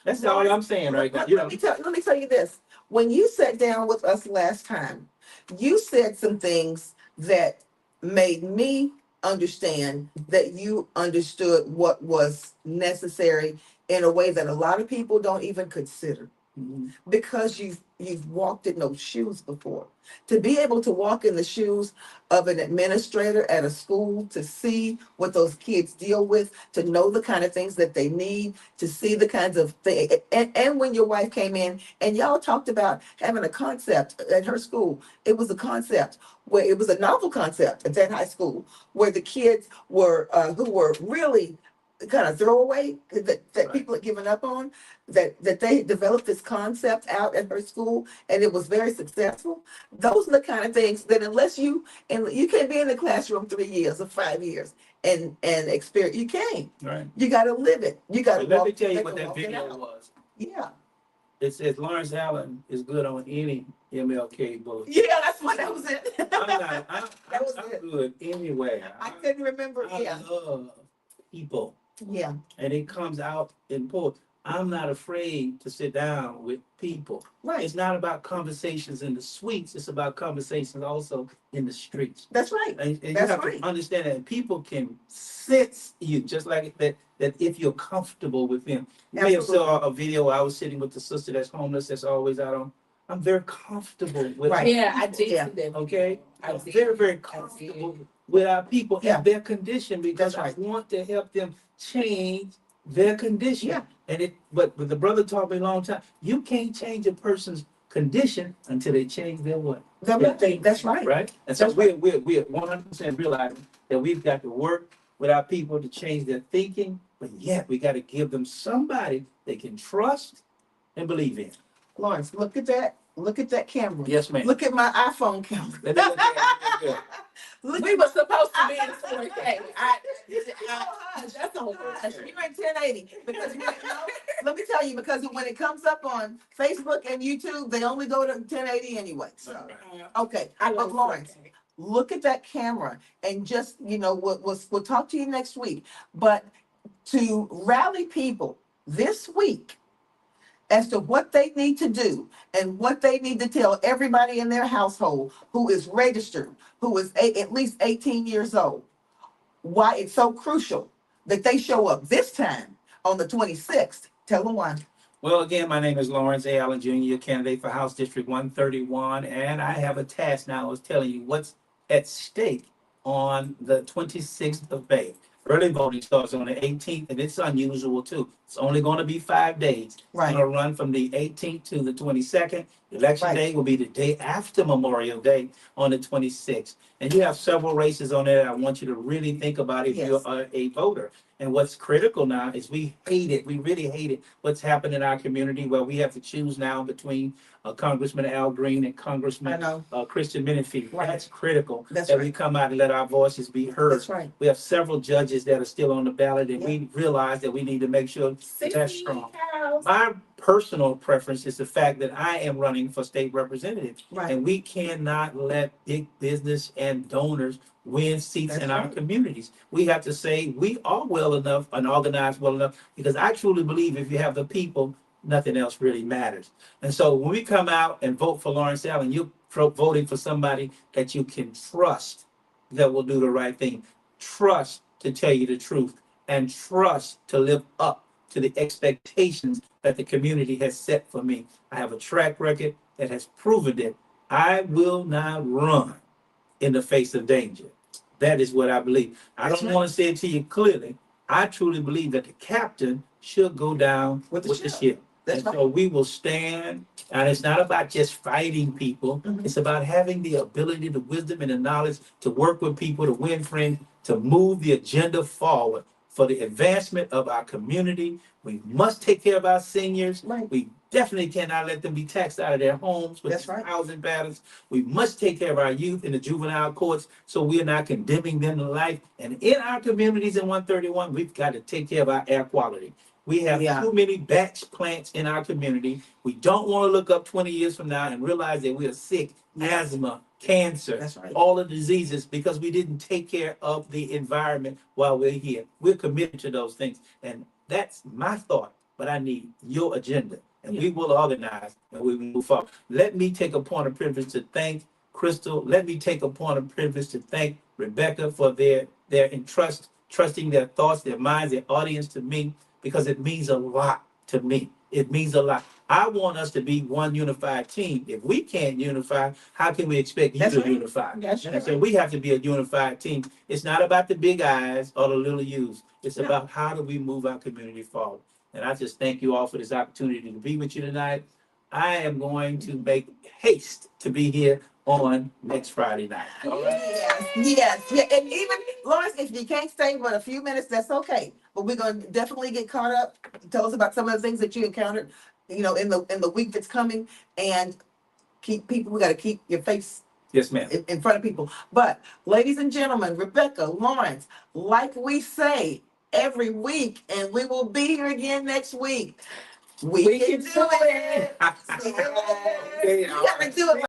That's all I'm saying right now. Let me tell you this. When you sat down with us last time, you said some things that made me understand that you understood what was necessary in a way that a lot of people don't even consider, Mhm. because you've walked in those shoes before. To be able to walk in the shoes of an administrator at a school, to see what those kids deal with, to know the kind of things that they need, to see the kinds of things. And when your wife came in and y'all talked about having a concept at her school, it was a concept where it was a novel concept at that high school where the kids were who were really kind of throwaway that Right. people had given up on, that they developed this concept out at her school and it was very successful. Those are the kind of things that unless you can't be in the classroom 3 years or 5 years and experience, you can't. Right. You got to live it. You got to But let walk. me tell you make what it that walk it video out. was. Yeah. It says Lawrence Allen is good on any MLK bullet. Yeah, that's what that was it. I'm was it. good anyway. I couldn't remember. I Yeah. love people. Yeah. And it comes out in poetry. I'm not afraid to sit down with people. Right. It's not about conversations in the suites. It's about conversations also in the streets. That's right. And you That's have right. to understand that people can sense you just like that. That if you're comfortable with them, you may have saw a video. I was sitting with the sister that's homeless. That's always out on. I'm very comfortable with. Right. Yeah, I did Yeah. see that. Okay, I I'm did. very, very comfortable with our people Yeah. and their condition because That's right. I want to help them change their condition. Yeah. And but the brother taught me a long time, you can't change a person's condition until they change their what? Their thinking. That's right. Right? And so That's we're 100% realizing that we've got to work with our people to change their thinking, but yet we got to give them somebody they can trust and believe in. Lawrence, look at that. Look at that camera. Yes, ma'am. Look at my iPhone camera. Let me look at it. Look We at were supposed to be in 4K. that's on hush. You're in 1080 because let me tell you, because when it comes up on Facebook and YouTube, they only go to 1080 anyway. So okay, I but love Lawrence, 4K. look at that camera and just we'll talk to you next week. But to rally people this week as to what they need to do and what they need to tell everybody in their household who is registered, who is at least 18 years old, why it's so crucial that they show up this time on the 26th. Tell them why. Well, again, my name is Lawrence A. Allen Jr., candidate for House District 131, and I have a task now of telling you what's at stake on the 26th of May. Early voting starts on the 18th, and it's unusual too. It's only going to be 5 days. It's Right. going to run from the 18th to the 22nd. Election Right. day will be the day after Memorial Day on the 26th. And you have several races on there. I want you to really think about if you're Yes. a voter. And what's critical now is we hate it. We really hate it. What's happened in our community where we have to choose now between Congressman Al Green and I Congressman know. Christian Menifee. Right. That's critical That's that we right. come out and let our voices be heard. That's right. We have several judges that are still on the ballot, and Yeah. we realize that we need to make sure that's Sissy strong. House. My personal preference is the fact that I am running for state representative, Right. and we cannot let big business and donors win seats That's in our right. communities. We have to say we are well enough and organized well enough, because I truly believe if you have the people, nothing else really matters. And so when we come out and vote for Lawrence Allen, you're voting for somebody that you can trust that will do the right thing, trust to tell you the truth, and trust to live up to the expectations that the community has set for me. I have a track record that has proven that I will not run in the face of danger. That is what I believe. I That's don't right. want to say it to you clearly. I truly believe that the captain should go down With with the the ship. ship. That's And so we will stand, and it's not about just fighting people. Mhm. It's about having the ability, the wisdom, and the knowledge to work with people, to win friends, to move the agenda forward for the advancement of our community. We must take care of our seniors. Right. We definitely cannot let them be taxed out of their homes with That's these right. housing patterns. We must take care of our youth in the juvenile courts so we are not condemning them to life. And in our communities in 131, we've got to take care of our air quality. We have Yeah. too many batch plants in our community. We don't want to look up 20 years from now and realize that we are sick, Yes. asthma, cancer, That's right. all the diseases because we didn't take care of the environment while we're here. We're committed to those things. And that's my thought, but I need your agenda. And we will organize and we will move forward. Let me take a point of privilege to thank Crystal. Let me take a point of privilege to thank Rebecca for their trusting their thoughts, their minds, their audience to me, because it means a lot to me. It means a lot. I want us to be one unified team. If we can't unify, how can we expect you That's to right. unify? That's And right. so we have to be a unified team. It's not about the big eyes or the little U's. It's No. about how do we move our community forward. And I just thank you all for this opportunity to be with you tonight. I am going to make haste to be here on next Friday night. All right. Yes, yeah. And even Lawrence, if you can't stay but a few minutes, that's okay. But we're gonna definitely get caught up. Tell us about some of the things that you encountered, in the week that's coming, and keep people. We got to keep your face Yes, ma'am. in front of people. But ladies and gentlemen, Rebecca, Lawrence, like we say every week, and we will be here again next week. We can do it. Okay, You gotta do it.